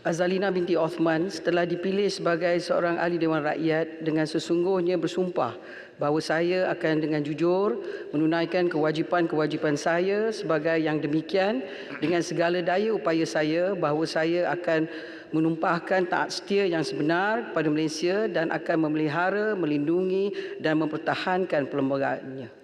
S18: Azalina binti Osman, setelah dipilih sebagai seorang ahli Dewan Rakyat dengan sesungguhnya bersumpah bahawa saya akan dengan jujur menunaikan kewajipan-kewajipan saya sebagai yang demikian dengan segala daya upaya saya, bahawa saya akan menumpahkan taat setia yang sebenar kepada Malaysia dan akan memelihara, melindungi dan mempertahankan perlembagaannya.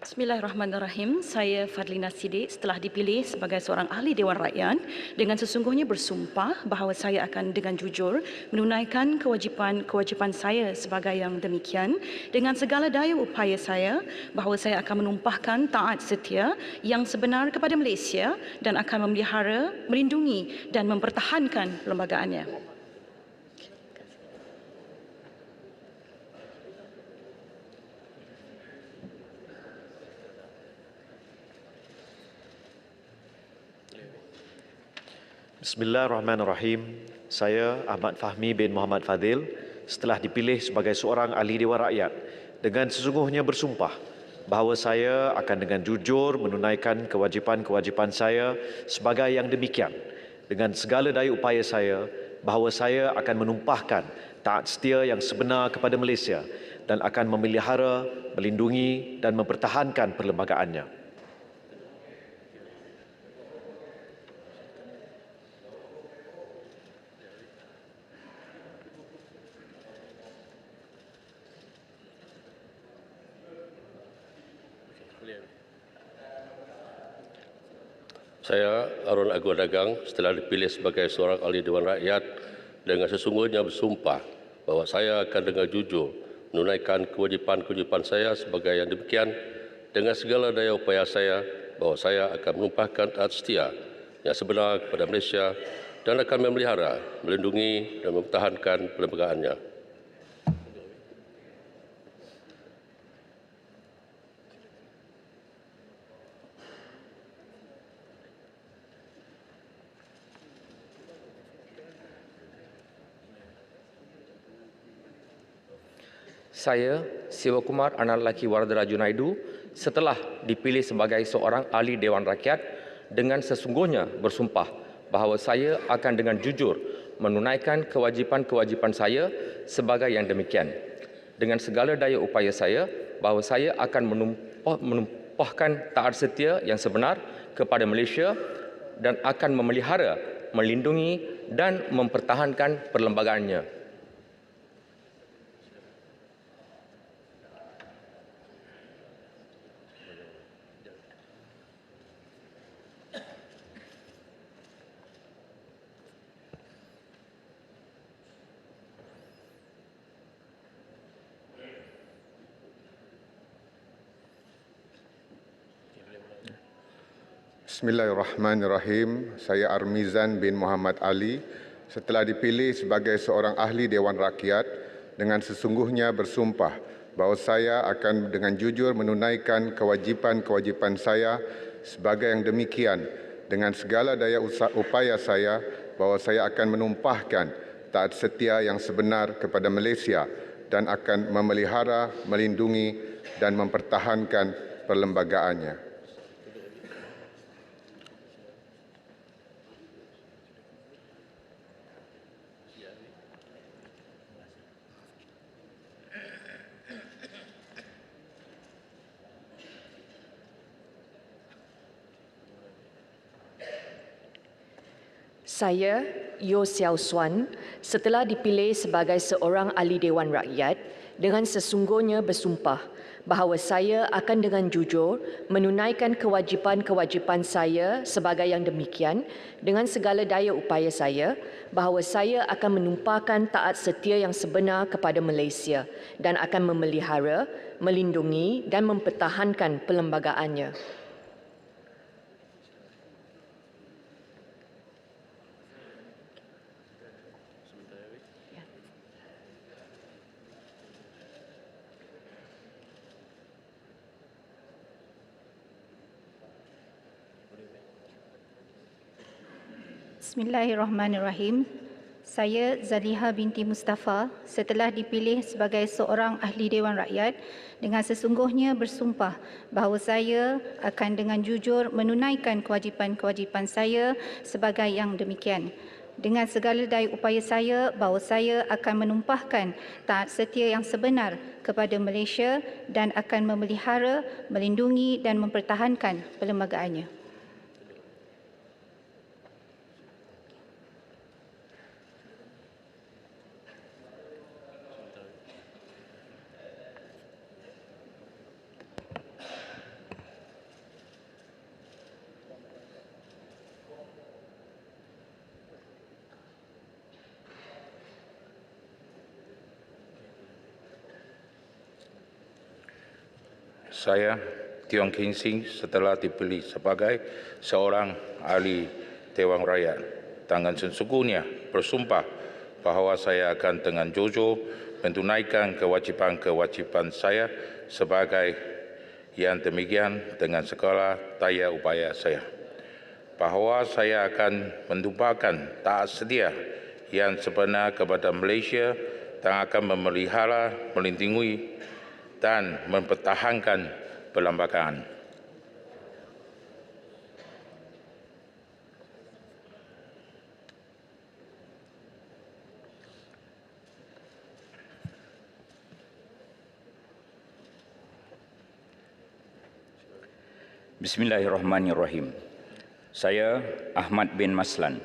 S19: Bismillahirrahmanirrahim. Saya Fadlina Siddiq setelah dipilih sebagai seorang ahli Dewan Rakyat dengan sesungguhnya bersumpah bahawa saya akan dengan jujur menunaikan kewajipan-kewajipan saya sebagai yang demikian dengan segala daya upaya saya, bahawa saya akan menumpahkan taat setia yang sebenar kepada Malaysia dan akan memelihara, melindungi dan mempertahankan perlembagaannya.
S20: Bismillahirrahmanirrahim. Saya Ahmad Fahmi bin Muhammad Fadil setelah dipilih sebagai seorang ahli Dewan Rakyat dengan sesungguhnya bersumpah bahawa saya akan dengan jujur menunaikan kewajipan-kewajipan saya sebagai yang demikian dengan segala daya upaya saya, bahawa saya akan menumpahkan taat setia yang sebenar kepada Malaysia dan akan memelihara, melindungi dan mempertahankan perlembagaannya.
S21: Saya, Harun Agung Dagang, setelah dipilih sebagai seorang ahli Dewan Rakyat, dengan sesungguhnya bersumpah bahawa saya akan dengan jujur menunaikan kewajipan-kewajipan saya sebagai yang demikian dengan segala daya upaya saya bahawa saya akan menumpahkan taat setia yang sebenar kepada Malaysia dan akan memelihara, melindungi dan mempertahankan perlembagaannya.
S22: Saya, Sivakumar Analaki Wardara Junaidu, setelah dipilih sebagai seorang ahli Dewan Rakyat dengan sesungguhnya bersumpah bahawa saya akan dengan jujur menunaikan kewajipan-kewajipan saya sebagai yang demikian. Dengan segala daya upaya saya bahawa saya akan menumpahkan taat setia yang sebenar kepada Malaysia dan akan memelihara, melindungi dan mempertahankan perlembagaannya.
S23: Bismillahirrahmanirrahim. Saya Armizan bin Muhammad Ali, setelah dipilih sebagai seorang ahli Dewan Rakyat, dengan sesungguhnya bersumpah bahawa saya akan dengan jujur menunaikan kewajipan-kewajipan saya sebagai yang demikian dengan segala daya upaya saya bahawa saya akan menumpahkan taat setia yang sebenar kepada Malaysia dan akan memelihara, melindungi dan mempertahankan perlembagaannya.
S24: Saya, Yeo Siau Suan, setelah dipilih sebagai seorang ahli Dewan Rakyat dengan sesungguhnya bersumpah bahawa saya akan dengan jujur menunaikan kewajipan-kewajipan saya sebagai yang demikian dengan segala daya upaya saya bahawa saya akan menumpahkan taat setia yang sebenar kepada Malaysia dan akan memelihara, melindungi dan mempertahankan perlembagaannya.
S25: Bismillahirrahmanirrahim. Saya Zaliha binti Mustafa setelah dipilih sebagai seorang ahli Dewan Rakyat dengan sesungguhnya bersumpah bahawa saya akan dengan jujur menunaikan kewajipan-kewajipan saya sebagai yang demikian. Dengan segala daya upaya saya bahawa saya akan menumpahkan taat setia yang sebenar kepada Malaysia dan akan memelihara, melindungi dan mempertahankan perlembagaannya.
S26: Saya, Tiong King Sing, setelah dipilih sebagai seorang ahli Dewan Rakyat dengan sesungguhnya bersumpah bahawa saya akan dengan jujur menunaikan kewajipan-kewajipan saya sebagai yang demikian dengan segala daya upaya saya. Bahawa saya akan menumpahkan taat setia yang sebenar kepada Malaysia dan akan memelihara, melindungi dan mempertahankan perlembagaan.
S27: Bismillahirrahmanirrahim. Saya Ahmad bin Maslan,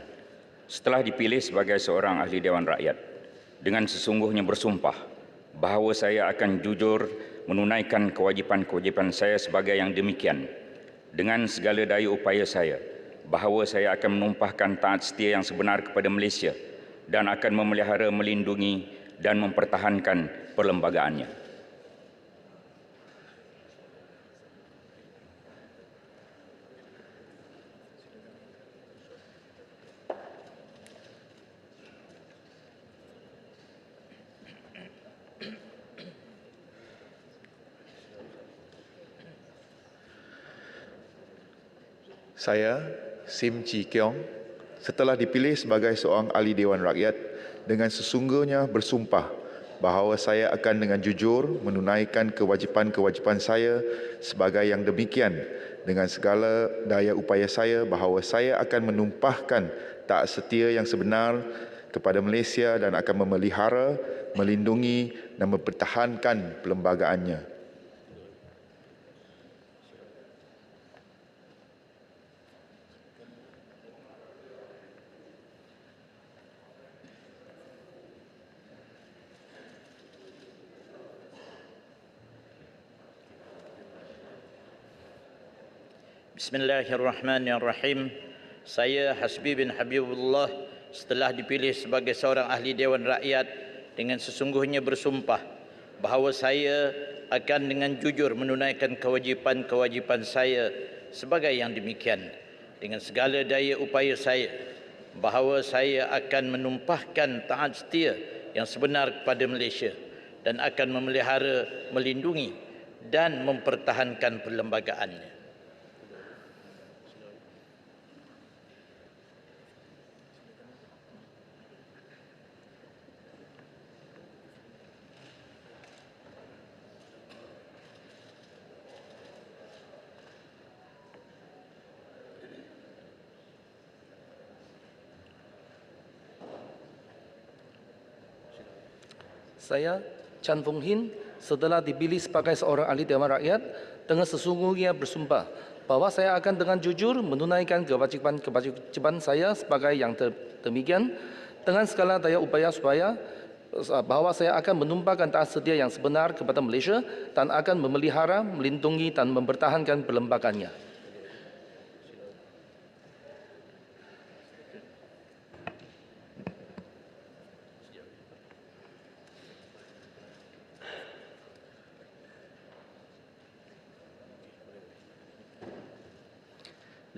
S27: setelah dipilih sebagai seorang ahli Dewan Rakyat, dengan sesungguhnya bersumpah bahawa saya akan jujur menunaikan kewajipan-kewajipan saya sebagai yang demikian dengan segala daya upaya saya bahawa saya akan menumpahkan taat setia yang sebenar kepada Malaysia dan akan memelihara, melindungi dan mempertahankan perlembagaannya.
S1: Saya, Sim Chi Keong, setelah dipilih sebagai seorang ahli Dewan Rakyat, dengan sesungguhnya bersumpah bahawa saya akan dengan jujur menunaikan kewajipan-kewajipan saya sebagai yang demikian dengan segala daya upaya saya bahawa saya akan menumpahkan taat setia yang sebenar kepada Malaysia dan akan memelihara, melindungi dan mempertahankan perlembagaannya.
S2: Bismillahirrahmanirrahim. Saya Hasbi bin Habibullah setelah dipilih sebagai seorang ahli Dewan Rakyat dengan sesungguhnya bersumpah bahawa saya akan dengan jujur menunaikan kewajipan-kewajipan saya sebagai yang demikian dengan segala daya upaya saya bahawa saya akan menumpahkan taat setia yang sebenar kepada Malaysia dan akan memelihara, melindungi dan mempertahankan perlembagaannya.
S3: Saya, Chan Fung Hin, setelah dipilih sebagai seorang ahli Dewan Rakyat dengan sesungguhnya bersumpah bahawa saya akan dengan jujur menunaikan kewajipan saya sebagai yang demikian dengan segala daya upaya supaya bahawa saya akan menumpahkan taat setia yang sebenar kepada Malaysia dan akan memelihara, melindungi dan mempertahankan perlembagaannya.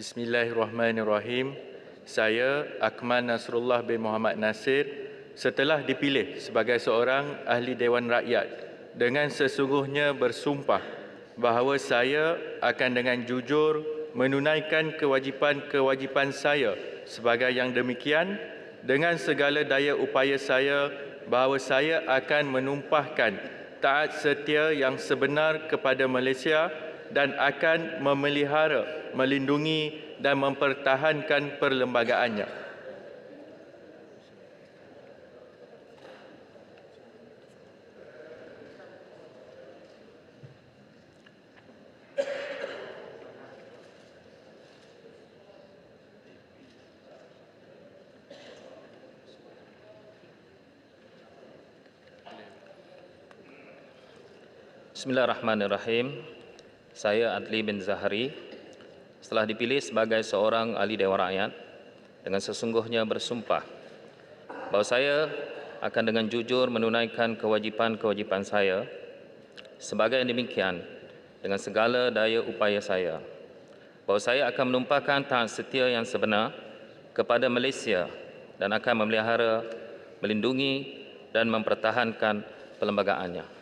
S11: Bismillahirrahmanirrahim. Saya, Akmal Nasrullah bin Muhammad Nasir, setelah dipilih sebagai seorang ahli Dewan Rakyat dengan sesungguhnya bersumpah bahawa saya akan dengan jujur menunaikan kewajipan-kewajipan saya sebagai yang demikian dengan segala daya upaya saya bahawa saya akan menumpahkan taat setia yang sebenar kepada Malaysia dan akan memelihara, melindungi dan mempertahankan perlembagaannya.
S22: Bismillahirrahmanirrahim. Saya Adli bin Zahari, setelah dipilih sebagai seorang ahli Dewan Rakyat dengan sesungguhnya bersumpah bahawa saya akan dengan jujur menunaikan kewajipan-kewajipan saya sebagai yang demikian dengan segala daya upaya saya bahawa saya akan menumpahkan taat setia yang sebenar kepada Malaysia dan akan memelihara, melindungi dan mempertahankan perlembagaannya.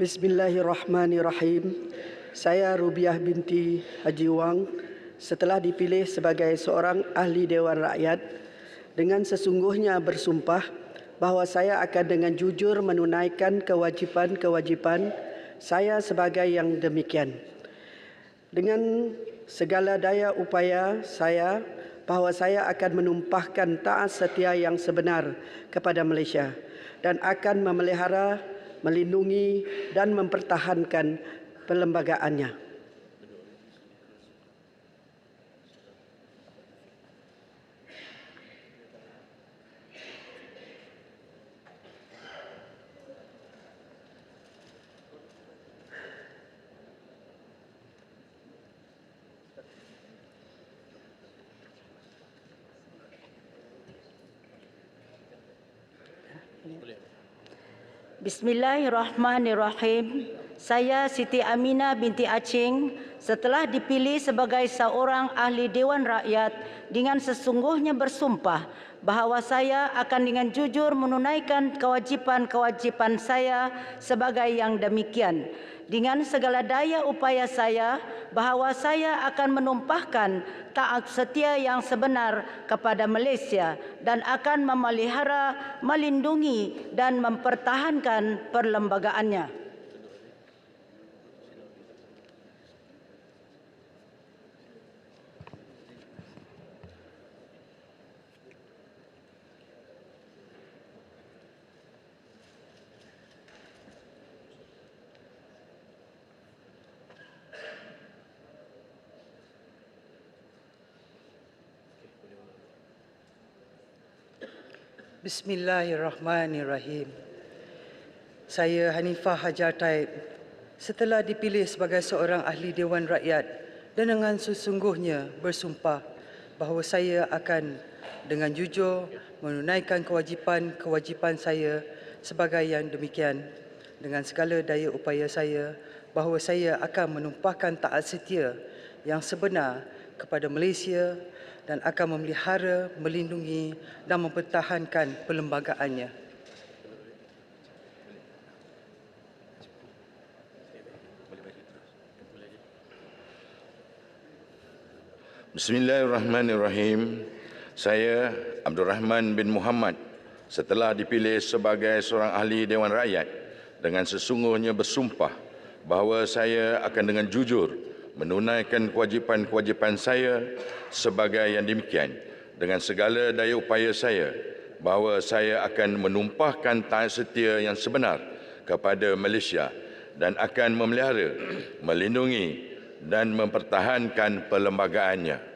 S5: Bismillahirrahmanirrahim. Saya Rubiah binti Haji Wang setelah dipilih sebagai seorang ahli Dewan Rakyat dengan sesungguhnya bersumpah bahawa saya akan dengan jujur menunaikan kewajipan-kewajipan saya sebagai yang demikian. Dengan segala daya upaya saya bahawa saya akan menumpahkan taat setia yang sebenar kepada Malaysia dan akan memelihara, melindungi dan mempertahankan perlembagaannya.
S4: Bismillahirrahmanirrahim. Saya Siti Aminah binti Acing setelah dipilih sebagai seorang ahli Dewan Rakyat dengan sesungguhnya bersumpah bahawa saya akan dengan jujur menunaikan kewajipan-kewajipan saya sebagai yang demikian. Dengan segala daya upaya saya bahawa saya akan menumpahkan taat setia yang sebenar kepada Malaysia dan akan memelihara, melindungi dan mempertahankan perlembagaannya.
S18: Bismillahirrahmanirrahim. Saya Hanifah Hajar Taib setelah dipilih sebagai seorang ahli Dewan Rakyat dan dengan sesungguhnya bersumpah bahawa saya akan dengan jujur menunaikan kewajipan-kewajipan saya sebagai yang demikian dengan segala daya upaya saya bahawa saya akan menumpahkan taat setia yang sebenar kepada Malaysia dan akan memelihara, melindungi dan mempertahankan perlembagaannya.
S26: Bismillahirrahmanirrahim. Saya Abdul Rahman bin Muhammad setelah dipilih sebagai seorang ahli Dewan Rakyat dengan sesungguhnya bersumpah bahawa saya akan dengan jujur menunaikan kewajipan-kewajipan saya sebagai yang demikian dengan segala daya upaya saya bahawa saya akan menumpahkan taat setia yang sebenar kepada Malaysia dan akan memelihara, melindungi dan mempertahankan perlembagaannya.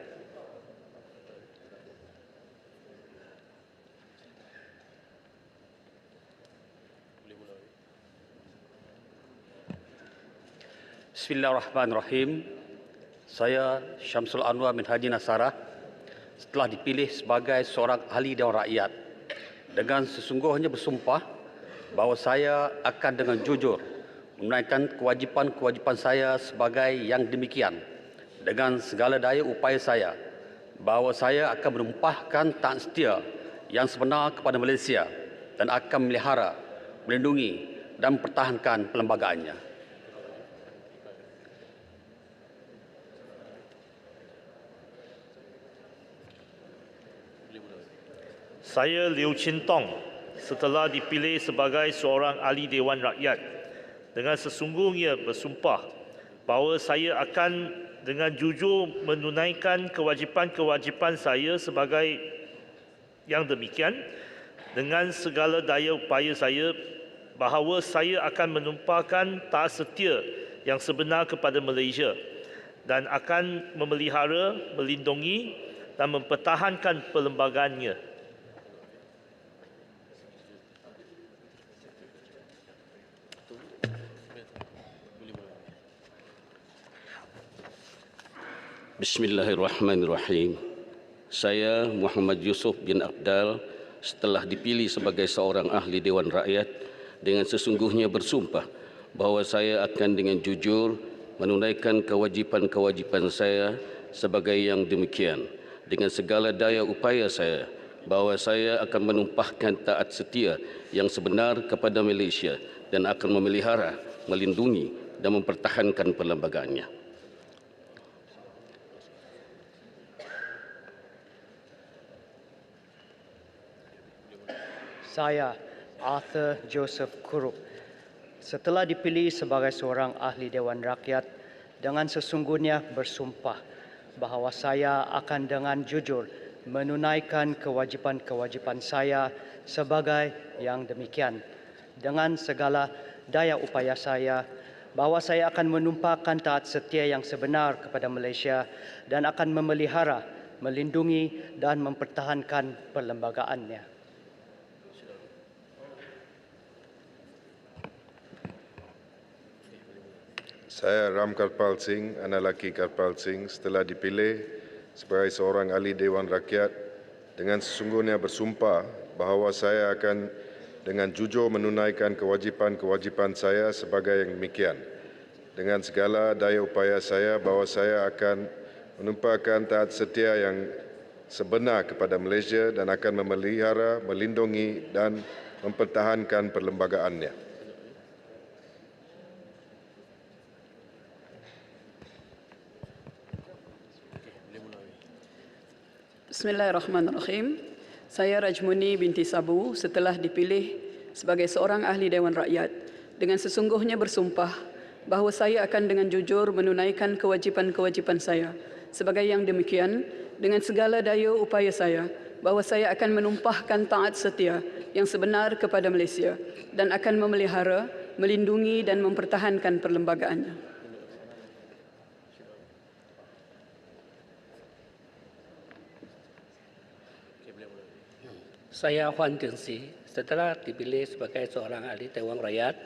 S6: Bismillahirrahmanirrahim. Saya Syamsul Anwar bin Haji Nasarah setelah dipilih sebagai seorang ahli Dewan Rakyat dengan sesungguhnya bersumpah bahawa saya akan dengan jujur menunaikan kewajipan-kewajipan saya sebagai yang demikian dengan segala daya upaya saya bahawa saya akan menumpahkan taat setia yang sebenar kepada Malaysia dan akan memelihara, melindungi dan mempertahankan perlembagaannya.
S7: Saya Liu Chin Tong setelah dipilih sebagai seorang ahli Dewan Rakyat dengan sesungguhnya bersumpah bahawa saya akan dengan jujur menunaikan kewajipan-kewajipan saya sebagai yang demikian dengan segala daya upaya saya bahawa saya akan menumpahkan taat setia yang sebenar kepada Malaysia dan akan memelihara, melindungi dan mempertahankan perlembagaannya.
S6: Bismillahirrahmanirrahim. Saya Muhammad Yusuf bin Abdal setelah dipilih sebagai seorang ahli Dewan Rakyat dengan sesungguhnya bersumpah bahawa saya akan dengan jujur menunaikan kewajipan-kewajipan saya sebagai yang demikian dengan segala daya upaya saya bahawa saya akan menumpahkan taat setia yang sebenar kepada Malaysia dan akan memelihara, melindungi dan mempertahankan perlembagaannya.
S8: Saya, Arthur Joseph Kurup, setelah dipilih sebagai seorang ahli Dewan Rakyat dengan sesungguhnya bersumpah bahawa saya akan dengan jujur menunaikan kewajipan-kewajipan saya sebagai yang demikian dengan segala daya upaya saya bahawa saya akan menumpahkan taat setia yang sebenar kepada Malaysia dan akan memelihara, melindungi dan mempertahankan perlembagaannya.
S9: Saya Ram Karpal Singh, anak laki Karpal Singh, setelah dipilih sebagai seorang ahli Dewan Rakyat dengan sesungguhnya bersumpah bahawa saya akan dengan jujur menunaikan kewajipan-kewajipan saya sebagai yang demikian. Dengan segala daya upaya saya bahawa saya akan menumpahkan taat setia yang sebenar kepada Malaysia dan akan memelihara, melindungi dan mempertahankan perlembagaannya.
S10: Bismillahirrahmanirrahim. Saya Rajmuni binti Sabu setelah dipilih sebagai seorang ahli Dewan Rakyat dengan sesungguhnya bersumpah bahawa saya akan dengan jujur menunaikan kewajipan-kewajipan saya sebagai yang demikian dengan segala daya upaya saya bahawa saya akan menumpahkan taat setia yang sebenar kepada Malaysia dan akan memelihara, melindungi dan mempertahankan perlembagaannya.
S12: Saya Huan Jengsi, setelah dipilih sebagai seorang ahli Dewan Rakyat,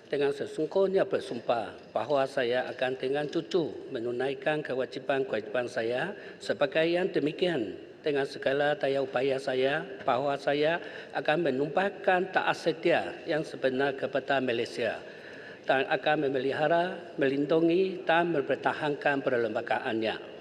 S12: dengan sesungguhnya bersumpah bahawa saya akan dengan jujur menunaikan kewajipan-kewajipan saya sebagai yang demikian dengan segala daya upaya saya bahawa saya akan menumpahkan taat setia yang sebenar kepada Malaysia dan akan memelihara, melindungi dan mempertahankan perlembagaannya.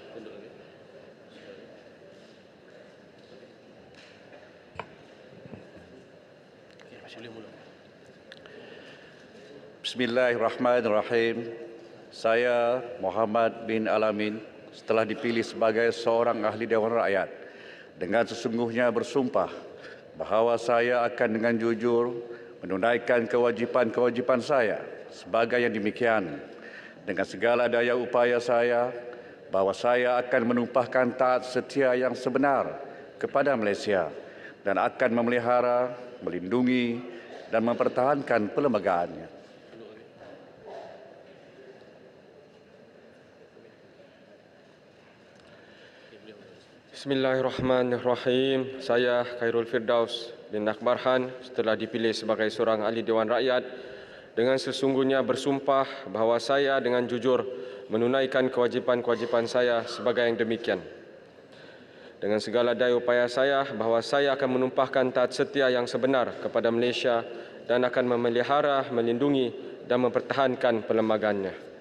S13: Bismillahirrahmanirrahim. Saya Muhammad bin Alamin setelah dipilih sebagai seorang ahli Dewan Rakyat dengan sesungguhnya bersumpah bahawa saya akan dengan jujur menunaikan kewajipan-kewajipan saya sebagai yang demikian dengan segala daya upaya saya bahawa saya akan menumpahkan taat setia yang sebenar kepada Malaysia dan akan memelihara, melindungi dan mempertahankan perlembagaannya.
S14: Bismillahirrahmanirrahim. Saya Khairul Firdaus bin Akbarhan setelah dipilih sebagai seorang ahli Dewan Rakyat dengan sesungguhnya bersumpah bahawa saya dengan jujur menunaikan kewajipan-kewajipan saya sebagai yang demikian. Dengan segala daya upaya saya bahawa saya akan menumpahkan taat setia yang sebenar kepada Malaysia dan akan memelihara, melindungi dan mempertahankan perlembagaannya.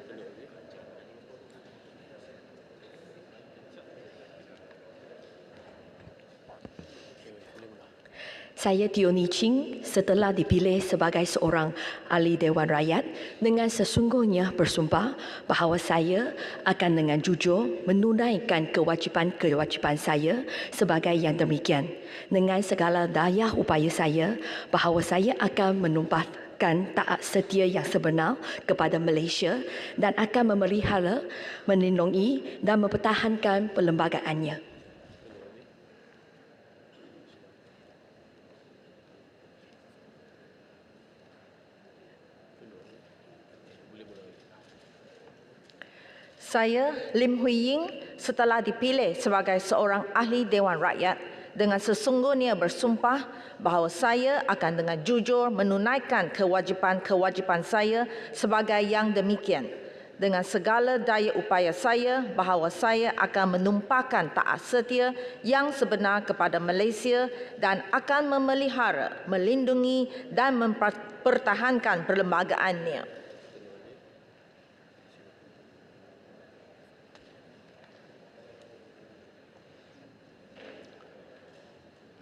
S24: Saya Tioni Ching setelah dipilih sebagai seorang ahli Dewan Rakyat dengan sesungguhnya bersumpah bahawa saya akan dengan jujur menunaikan kewajipan-kewajipan saya sebagai yang demikian. Dengan segala daya upaya saya bahawa saya akan menumpahkan taat setia yang sebenar kepada Malaysia dan akan memelihara, melindungi dan mempertahankan perlembagaannya.
S15: Saya Lim Hui Ying setelah dipilih sebagai seorang ahli Dewan Rakyat dengan sesungguhnya bersumpah bahawa saya akan dengan jujur menunaikan kewajipan-kewajipan saya sebagai yang demikian. Dengan segala daya upaya saya bahawa saya akan menumpahkan taat setia yang sebenar kepada Malaysia dan akan memelihara, melindungi dan mempertahankan perlembagaannya.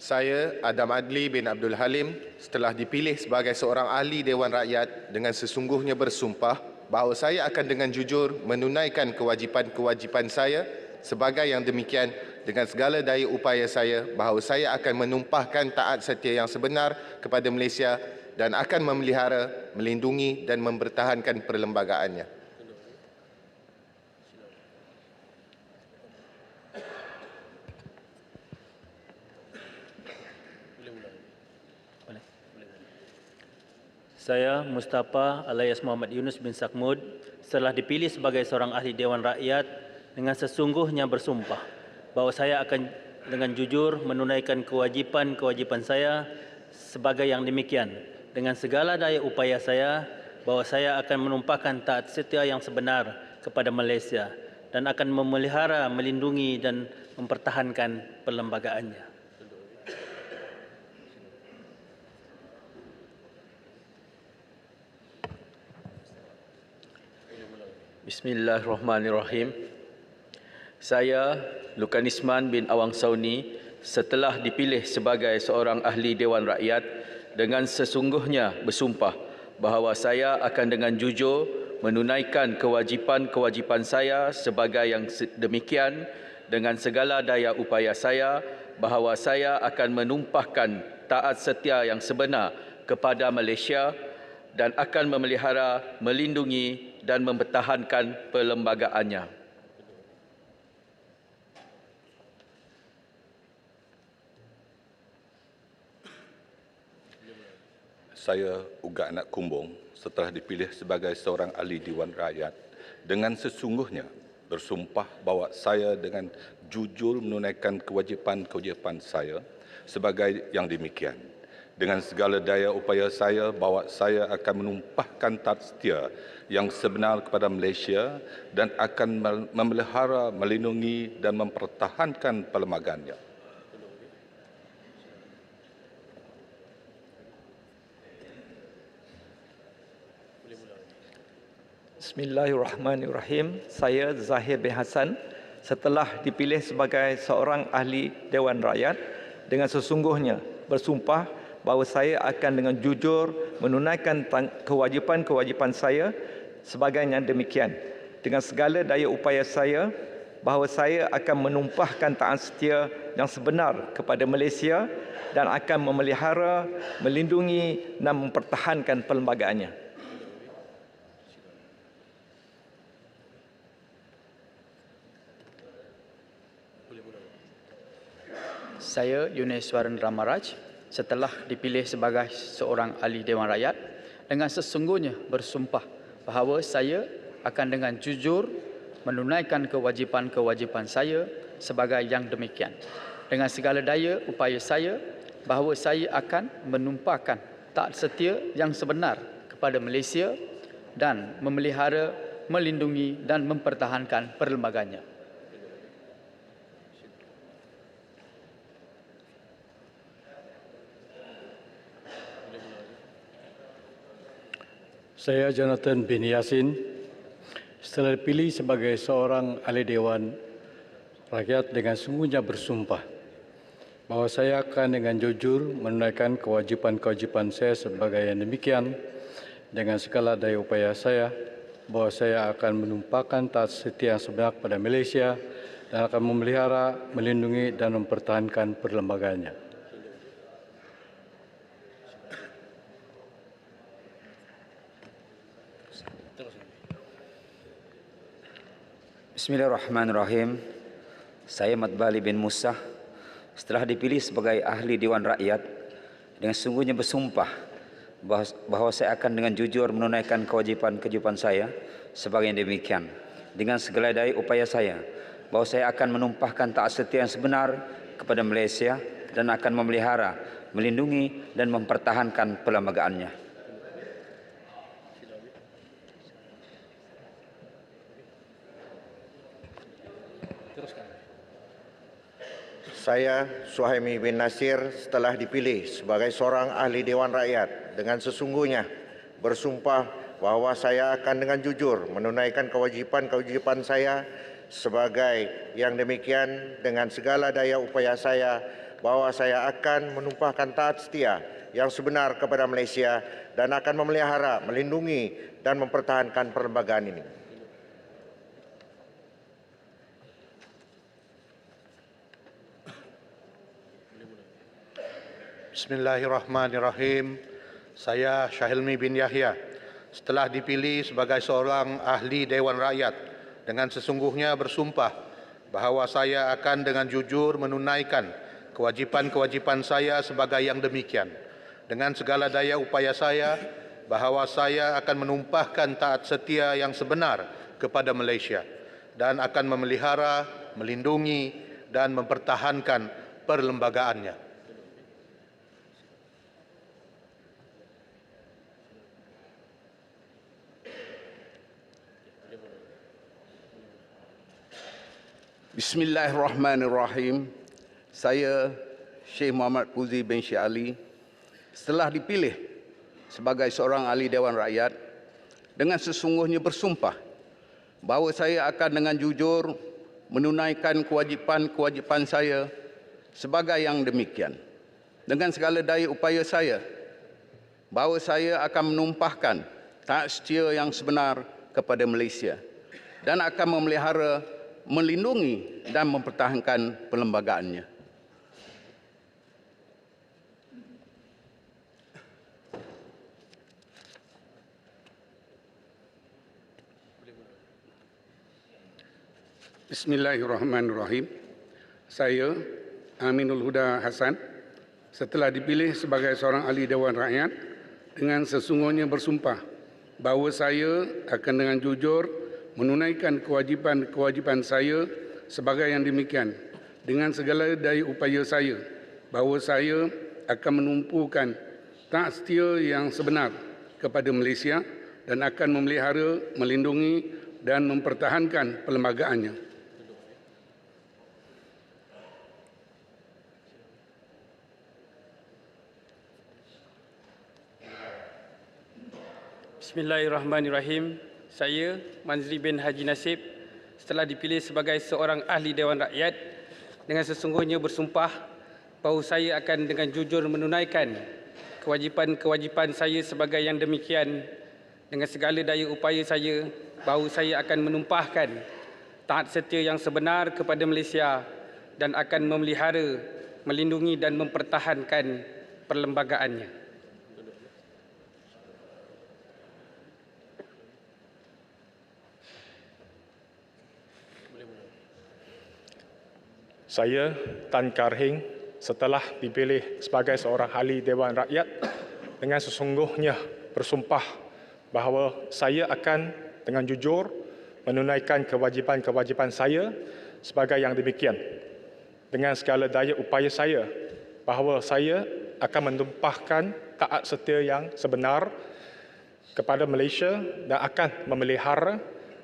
S16: Saya Adam Adli bin Abdul Halim setelah dipilih sebagai seorang ahli Dewan Rakyat dengan sesungguhnya bersumpah bahawa saya akan dengan jujur menunaikan kewajipan-kewajipan saya sebagai yang demikian dengan segala daya upaya saya bahawa saya akan menumpahkan taat setia yang sebenar kepada Malaysia dan akan memelihara, melindungi dan mempertahankan perlembagaannya.
S17: Saya Mustafa alias Muhammad Yunus bin Sakmud setelah dipilih sebagai seorang ahli Dewan Rakyat dengan sesungguhnya bersumpah bahawa saya akan dengan jujur menunaikan kewajipan-kewajipan saya sebagai yang demikian dengan segala daya upaya saya bahawa saya akan menumpahkan taat setia yang sebenar kepada Malaysia dan akan memelihara, melindungi dan mempertahankan perlembagaannya.
S22: Bismillahirrahmanirrahim. Saya Lukanisman bin Awang Sauni setelah dipilih sebagai seorang ahli Dewan Rakyat dengan sesungguhnya bersumpah bahawa saya akan dengan jujur menunaikan kewajipan-kewajipan saya sebagai yang demikian dengan segala daya upaya saya bahawa saya akan menumpahkan taat setia yang sebenar kepada Malaysia dan akan memelihara, melindungi dan mempertahankan perlembagaannya.
S19: Saya Uga Anak Kumbung setelah dipilih sebagai seorang ahli Dewan Rakyat dengan sesungguhnya bersumpah bahawa saya dengan jujur menunaikan kewajipan-kewajipan saya sebagai yang demikian. Dengan segala daya upaya saya bahawa saya akan menumpahkan taat setia yang sebenar kepada Malaysia dan akan memelihara, melindungi dan mempertahankan perlembagaannya.
S20: Bismillahirrahmanirrahim. Saya Zahir bin Hassan setelah dipilih sebagai seorang ahli Dewan Rakyat dengan sesungguhnya bersumpah bahawa saya akan dengan jujur menunaikan kewajipan-kewajipan saya sebagainya demikian. Dengan segala daya upaya saya bahawa saya akan menumpahkan taat setia yang sebenar kepada Malaysia dan akan memelihara, melindungi dan mempertahankan perlembagaannya.
S21: Saya Yuneswaran Ramaraj setelah dipilih sebagai seorang ahli Dewan Rakyat dengan sesungguhnya bersumpah bahawa saya akan dengan jujur menunaikan kewajipan-kewajipan saya sebagai yang demikian. Dengan segala daya upaya saya bahawa saya akan menumpahkan taat setia yang sebenar kepada Malaysia dan memelihara, melindungi dan mempertahankan perlembagaannya.
S23: Saya Jonathan bin Yasin setelah dipilih sebagai seorang ahli Dewan Rakyat dengan sungguhnya bersumpah bahawa saya akan dengan jujur menunaikan kewajipan-kewajipan saya sebagai yang demikian dengan segala daya upaya saya bahawa saya akan menumpahkan taat setia yang sebenar kepada Malaysia dan akan memelihara, melindungi dan mempertahankan perlembagaannya.
S25: Bismillahirrahmanirrahim. Saya Madbali bin Musa setelah dipilih sebagai ahli Dewan Rakyat dengan sungguhnya bersumpah bahawa saya akan dengan jujur menunaikan kewajipan-kewajipan saya sebagai yang demikian dengan segala daya upaya saya bahawa saya akan menumpahkan taat setia yang sebenar kepada Malaysia dan akan memelihara, melindungi dan mempertahankan perlembagaannya.
S27: Saya Suhaimi bin Nasir setelah dipilih sebagai seorang ahli Dewan Rakyat dengan sesungguhnya bersumpah bahawa saya akan dengan jujur menunaikan kewajipan-kewajipan saya sebagai yang demikian dengan segala daya upaya saya bahawa saya akan menumpahkan taat setia yang sebenar kepada Malaysia dan akan memelihara, melindungi dan mempertahankan perlembagaan ini.
S28: Bismillahirrahmanirrahim. Saya Syahilmi bin Yahya setelah dipilih sebagai seorang ahli Dewan Rakyat dengan sesungguhnya bersumpah bahawa saya akan dengan jujur menunaikan kewajipan-kewajipan saya sebagai yang demikian dengan segala daya upaya saya bahawa saya akan menumpahkan taat setia yang sebenar kepada Malaysia dan akan memelihara, melindungi dan mempertahankan perlembagaannya.
S1: Bismillahirrahmanirrahim. Saya Syekh Muhammad Fuzi bin Syekh Ali setelah dipilih sebagai seorang ahli Dewan Rakyat dengan sesungguhnya bersumpah bahawa saya akan dengan jujur menunaikan kewajipan-kewajipan saya sebagai yang demikian. Dengan segala daya upaya saya, bahawa saya akan menumpahkan taat setia yang sebenar kepada Malaysia dan akan memelihara, melindungi dan mempertahankan perlembagaannya.
S2: Bismillahirrahmanirrahim. Saya Aminul Huda Hassan setelah dipilih sebagai seorang ahli Dewan Rakyat dengan sesungguhnya bersumpah bahawa saya akan dengan jujur menunaikan kewajipan-kewajipan saya sebagai yang demikian dengan segala daya upaya saya, bahawa saya akan menumpukan taat setia yang sebenar kepada Malaysia dan akan memelihara, melindungi dan mempertahankan perlembagaannya.
S3: Bismillahirrahmanirrahim. Saya Manzri bin Haji Nasib setelah dipilih sebagai seorang ahli Dewan Rakyat dengan sesungguhnya bersumpah bahawa saya akan dengan jujur menunaikan kewajipan-kewajipan saya sebagai yang demikian dengan segala daya upaya saya, bahawa saya akan menumpahkan taat setia yang sebenar kepada Malaysia dan akan memelihara, melindungi dan mempertahankan perlembagaannya.
S4: Saya Tan Kar Hing setelah dipilih sebagai seorang ahli Dewan Rakyat dengan sesungguhnya bersumpah bahawa saya akan dengan jujur menunaikan kewajipan-kewajipan saya sebagai yang demikian dengan segala daya upaya saya, bahawa saya akan menumpahkan taat setia yang sebenar kepada Malaysia dan akan memelihara,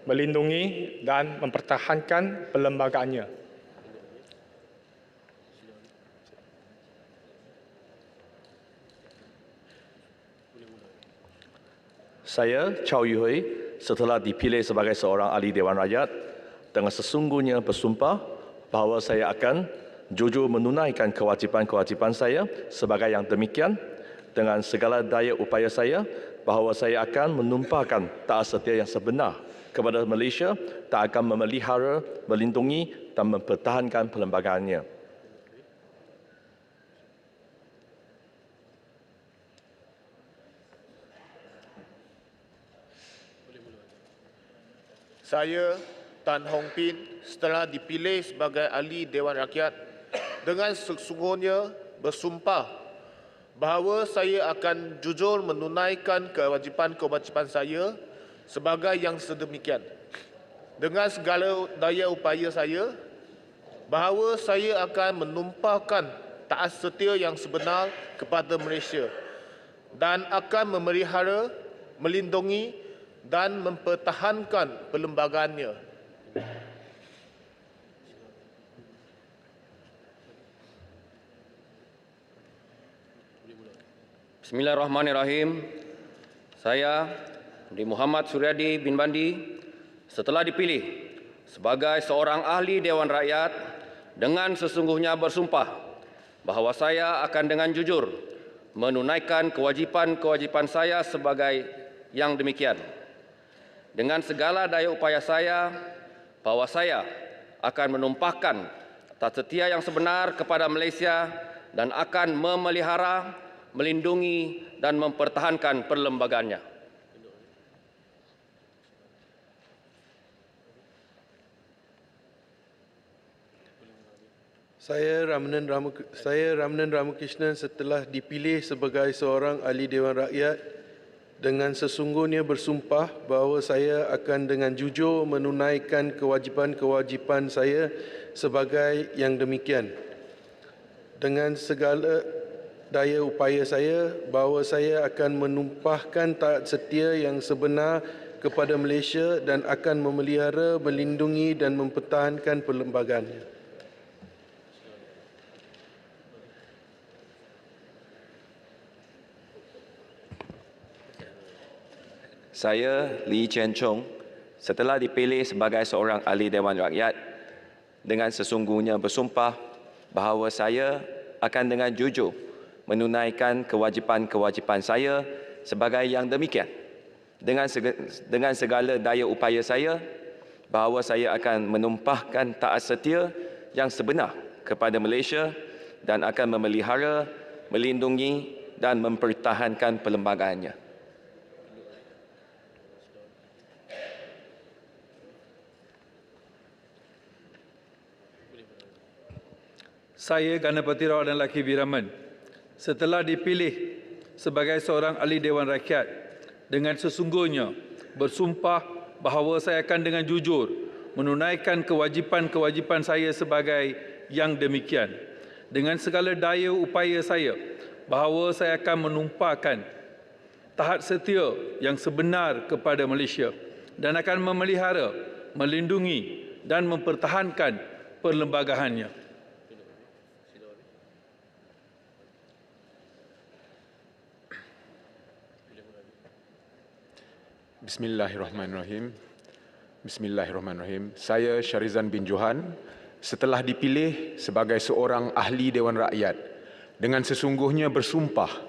S4: melindungi dan mempertahankan perlembagaannya.
S5: Saya, Chow Yu Hui, setelah dipilih sebagai seorang ahli Dewan Rakyat dengan sesungguhnya bersumpah bahawa saya akan jujur menunaikan kewajipan-kewajipan saya sebagai yang demikian dengan segala daya upaya saya, bahawa saya akan menumpahkan taat setia yang sebenar kepada Malaysia dan akan memelihara, melindungi dan mempertahankan perlembagaannya.
S16: Saya, Tan Hong Pin, setelah dipilih sebagai ahli Dewan Rakyat dengan sesungguhnya bersumpah bahawa saya akan jujur menunaikan kewajipan-kewajipan saya sebagai yang sedemikian. Dengan segala daya upaya saya, bahawa saya akan menumpahkan taat setia yang sebenar kepada Malaysia dan akan memelihara, melindungi dan mempertahankan perlembagaannya.
S22: Bismillahirrahmanirrahim. Saya Muhammad Suryadi bin Bandi setelah dipilih sebagai seorang ahli Dewan Rakyat dengan sesungguhnya bersumpah bahawa saya akan dengan jujur menunaikan kewajipan-kewajipan saya sebagai yang demikian. Dengan segala daya upaya saya, bahawa saya akan menumpahkan taat setia yang sebenar kepada Malaysia dan akan memelihara, melindungi dan mempertahankan perlembagaannya.
S11: Saya Ramanan Ramakrishnan setelah dipilih sebagai seorang ahli Dewan Rakyat
S6: dengan sesungguhnya bersumpah bahawa saya akan dengan jujur menunaikan kewajipan-kewajipan saya sebagai yang demikian. Dengan segala daya upaya saya bahawa saya akan menumpahkan taat setia yang sebenar kepada Malaysia dan akan memelihara, melindungi dan mempertahankan perlembagaannya.
S7: Saya, Lee Chen Chong, setelah dipilih sebagai seorang ahli Dewan Rakyat, dengan sesungguhnya bersumpah bahawa saya akan dengan jujur menunaikan kewajipan-kewajipan saya sebagai yang demikian. Dengan segala daya upaya saya, bahawa saya akan menumpahkan taat setia yang sebenar kepada Malaysia dan akan memelihara, melindungi dan mempertahankan perlembagaannya.
S8: Saya Ganapati Rawadan Laki Wiraman, setelah dipilih sebagai seorang ahli Dewan Rakyat, dengan sesungguhnya bersumpah bahawa saya akan dengan jujur menunaikan kewajipan-kewajipan saya sebagai yang demikian. Dengan segala daya upaya saya, bahawa saya akan menumpahkan taat setia yang sebenar kepada Malaysia dan akan memelihara, melindungi dan mempertahankan perlembagaannya.
S9: Bismillahirrahmanirrahim. Bismillahirrahmanirrahim. Saya Syarizan bin Johan, setelah dipilih sebagai seorang ahli Dewan Rakyat, dengan sesungguhnya bersumpah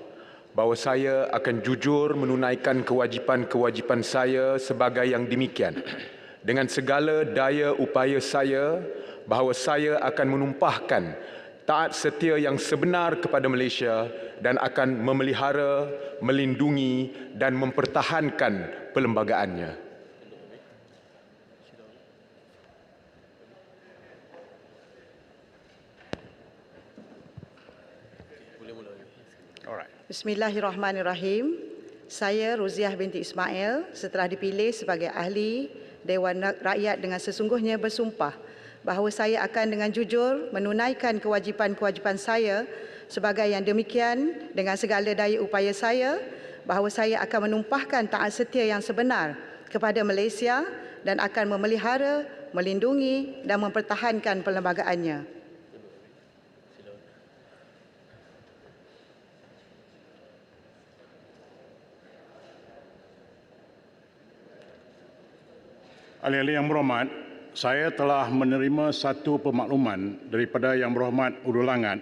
S9: bahawa saya akan jujur menunaikan kewajipan-kewajipan saya sebagai yang demikian. Dengan segala daya upaya saya, bahawa saya akan menumpahkan taat setia yang sebenar kepada Malaysia dan akan memelihara, melindungi dan mempertahankan perlembagaannya.
S10: Bismillahirrahmanirrahim. Saya Roziah binti Ismail, setelah dipilih sebagai ahli Dewan Rakyat dengan sesungguhnya bersumpah bahawa saya akan dengan jujur menunaikan kewajipan-kewajipan saya sebagai yang demikian dengan segala daya upaya saya, bahawa saya akan menumpahkan taat setia yang sebenar kepada Malaysia dan akan memelihara, melindungi dan mempertahankan perlembagaannya.
S11: Ahli-ahli yang berhormat, saya telah menerima satu pemakluman daripada Yang Berhormat Udulangan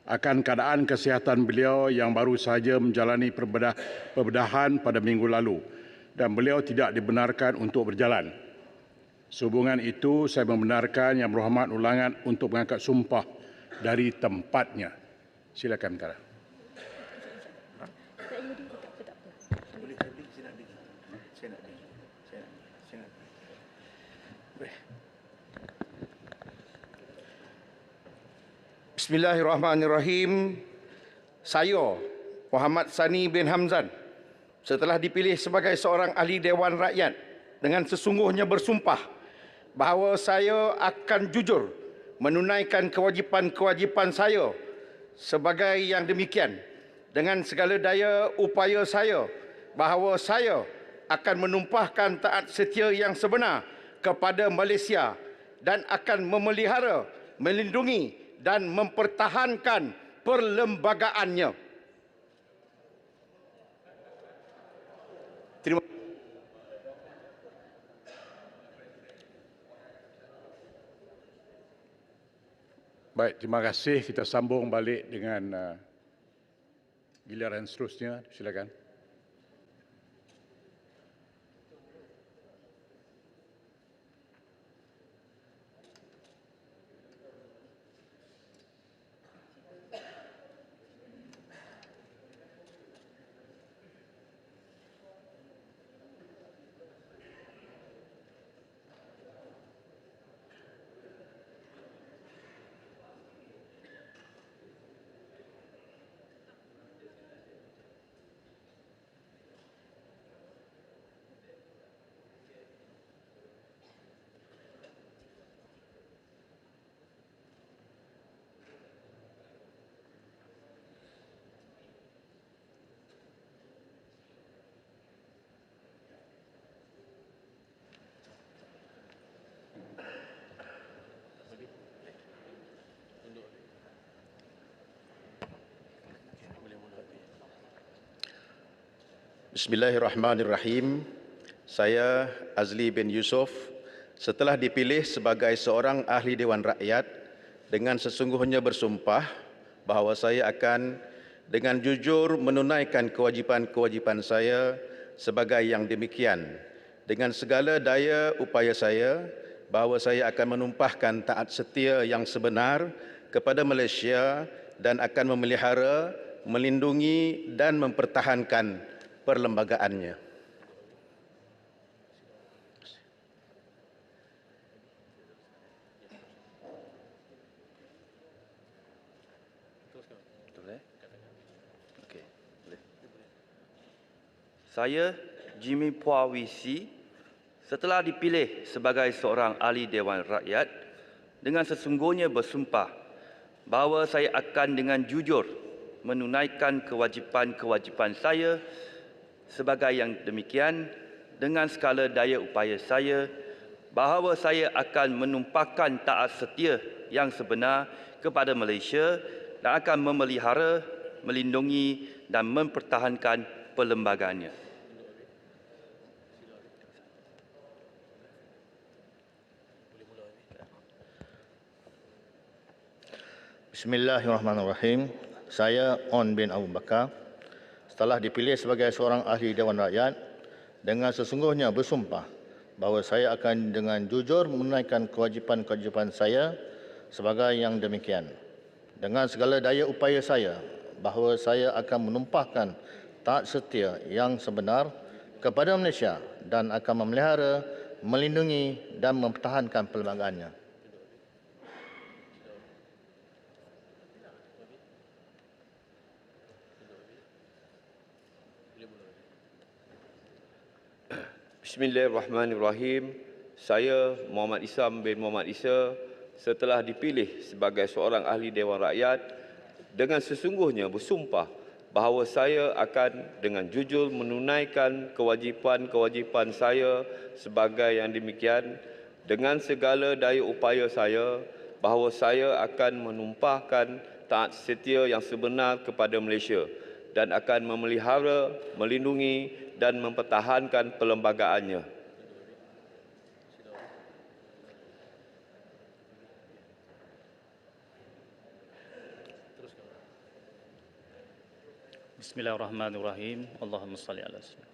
S11: akan keadaan kesihatan beliau yang baru sahaja menjalani perbedahan pada minggu lalu dan beliau tidak dibenarkan untuk berjalan. Sehubungan itu, saya membenarkan Yang Berhormat Udulangan untuk mengangkat sumpah dari tempatnya. Silakan, Kara.
S28: Bismillahirrahmanirrahim. Saya, Muhammad Sani bin Hamzan, setelah dipilih sebagai seorang ahli Dewan Rakyat, dengan sesungguhnya bersumpah bahawa saya akan jujur menunaikan kewajipan-kewajipan saya sebagai yang demikian. Dengan segala daya upaya saya, bahawa saya akan menumpahkan taat setia yang sebenar kepada Malaysia dan akan memelihara, melindungi dan mempertahankan perlembagaannya. Terima kasih.
S11: Baik, terima kasih. Kita sambung balik dengan giliran seterusnya. Silakan.
S12: Bismillahirrahmanirrahim. Saya Azli bin Yusof, setelah dipilih sebagai seorang ahli Dewan Rakyat, dengan sesungguhnya bersumpah bahawa saya akan dengan jujur menunaikan kewajipan-kewajipan saya sebagai yang demikian, dengan segala daya upaya saya, bahawa saya akan menumpahkan taat setia yang sebenar kepada Malaysia dan akan memelihara, melindungi dan mempertahankan perlembagaannya.
S13: Saya, Jimmy Phua Wee Si, setelah dipilih sebagai seorang ahli Dewan Rakyat, dengan sesungguhnya bersumpah bahawa saya akan dengan jujur menunaikan kewajipan-kewajipan saya sebagai yang demikian, dengan segala daya upaya saya, bahawa saya akan menumpahkan taat setia yang sebenar kepada Malaysia dan akan memelihara, melindungi dan mempertahankan perlembagaannya.
S14: Bismillahirrahmanirrahim. Saya On bin Abu Bakar, setelah dipilih sebagai seorang ahli Dewan Rakyat, dengan sesungguhnya bersumpah bahawa saya akan dengan jujur menunaikan kewajipan-kewajipan saya sebagai yang demikian. Dengan segala daya upaya saya, bahawa saya akan menumpahkan taat setia yang sebenar kepada Malaysia dan akan memelihara, melindungi dan mempertahankan perlembagaannya.
S13: Bismillahirrahmanirrahim. Saya Muhammad Isam bin Muhammad Isa, setelah dipilih sebagai seorang ahli Dewan Rakyat, dengan sesungguhnya bersumpah bahawa saya akan dengan jujur menunaikan kewajipan-kewajipan saya sebagai yang demikian, dengan segala daya upaya saya, bahawa saya akan menumpahkan taat setia yang sebenar kepada Malaysia dan akan memelihara, melindungi dan mempertahankan perlembagaannya.
S15: Bismillahirrahmanirrahim. Allahumma salli ala sayyidina.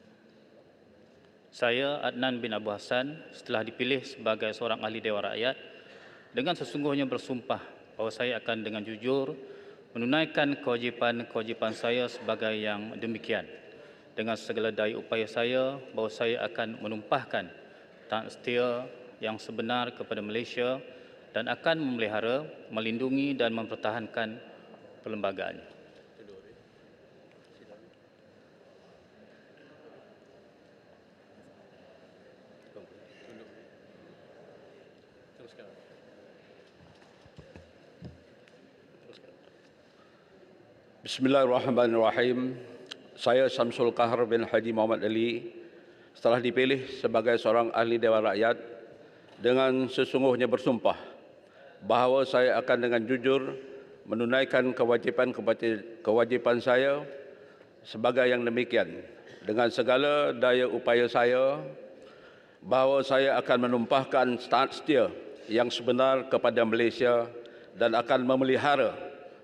S15: Saya Adnan bin Abu Hassan, setelah dipilih sebagai seorang ahli Dewan Rakyat, dengan sesungguhnya bersumpah bahawa saya akan dengan jujur menunaikan kewajipan-kewajipan saya sebagai yang demikian. Dengan segala daya upaya saya, bahawa saya akan menumpahkan taat setia yang sebenar kepada Malaysia dan akan memelihara, melindungi dan mempertahankan perlembagaannya.
S17: Bismillahirrahmanirrahim. Saya Samsul Kahar bin Haji Muhammad Ali, setelah dipilih sebagai seorang ahli Dewan Rakyat, dengan sesungguhnya bersumpah bahawa saya akan dengan jujur menunaikan kewajipan saya sebagai yang demikian, dengan segala daya upaya saya, bahawa saya akan menumpahkan taat setia yang sebenar kepada Malaysia dan akan memelihara,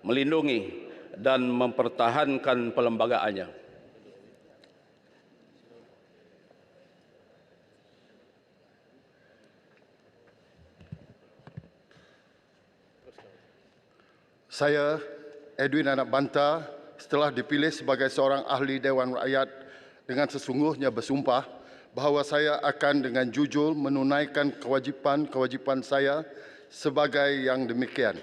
S17: melindungi dan mempertahankan perlembagaannya.
S18: Saya, Edwin Anak Banta, setelah dipilih sebagai seorang ahli Dewan Rakyat, dengan sesungguhnya bersumpah bahawa saya akan dengan jujur menunaikan kewajipan-kewajipan saya sebagai yang demikian,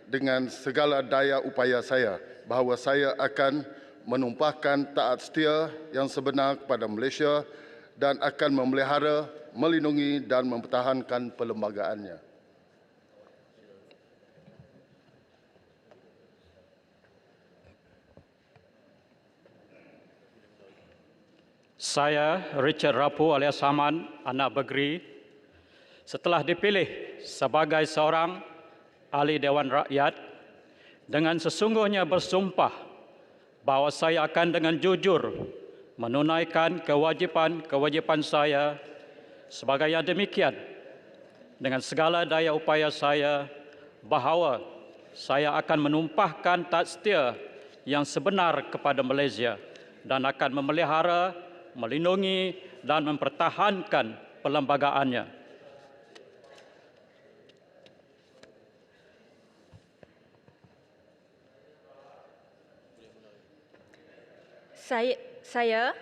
S18: dengan segala daya upaya saya, bahawa saya akan menumpahkan taat setia yang sebenar kepada Malaysia dan akan memelihara, melindungi dan mempertahankan perlembagaannya.
S23: Saya, Richard Rapu alias Saman, anak Begri, setelah dipilih sebagai seorang ahli Dewan Rakyat, dengan sesungguhnya bersumpah bahawa saya akan dengan jujur menunaikan kewajipan-kewajipan saya sebagai yang demikian dengan segala daya upaya saya bahawa saya akan menumpahkan taat setia yang sebenar kepada Malaysia dan akan memelihara, melindungi dan mempertahankan perlembagaannya.
S1: Saya,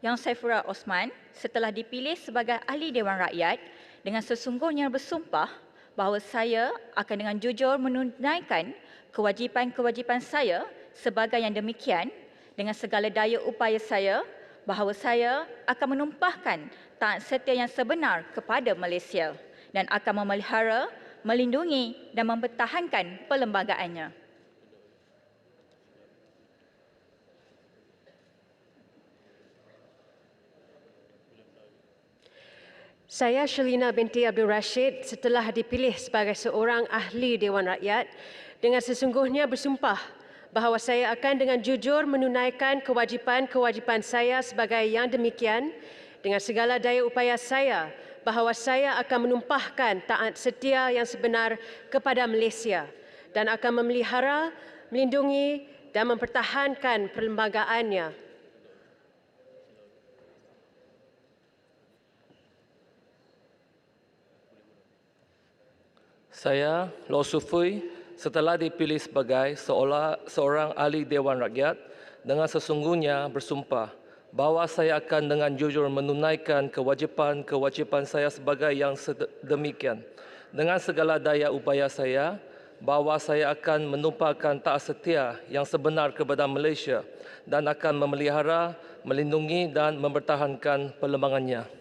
S1: Yang Saifullah Osman, setelah dipilih sebagai Ahli Dewan Rakyat, dengan sesungguhnya bersumpah bahawa saya akan dengan jujur menunaikan kewajipan-kewajipan saya sebagai yang demikian dengan segala daya upaya saya, bahawa saya akan menumpahkan taat setia yang sebenar kepada Malaysia dan akan memelihara, melindungi dan mempertahankan perlembagaannya.
S19: Saya Shelina binti Abdul Rashid setelah dipilih sebagai seorang ahli Dewan Rakyat dengan sesungguhnya bersumpah bahawa saya akan dengan jujur menunaikan kewajipan-kewajipan saya sebagai yang demikian dengan segala daya upaya saya bahawa saya akan menumpahkan taat setia yang sebenar kepada Malaysia dan akan memelihara, melindungi dan mempertahankan perlembagaannya.
S22: Saya, Law Sufui, setelah dipilih sebagai seorang ahli Dewan Rakyat, dengan sesungguhnya bersumpah bahawa saya akan dengan jujur menunaikan kewajipan-kewajipan saya sebagai yang sedemikian. Dengan segala daya upaya saya, bahawa saya akan menumpahkan taat setia yang sebenar kepada Malaysia dan akan memelihara, melindungi dan mempertahankan perlembagannya.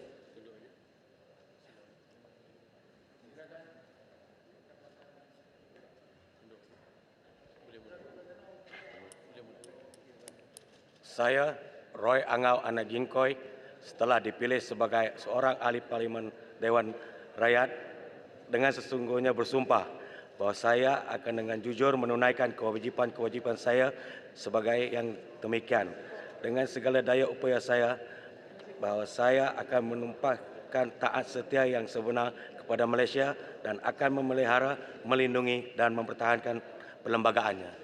S20: Saya, Roy Angau Anak Gingkoi, setelah dipilih sebagai seorang ahli Parlimen Dewan Rakyat, dengan sesungguhnya bersumpah bahawa saya akan dengan jujur menunaikan kewajipan-kewajipan saya sebagai yang demikian. Dengan segala daya upaya saya, bahawa saya akan menumpahkan taat setia yang sebenar kepada Malaysia dan akan memelihara, melindungi dan mempertahankan perlembagaannya.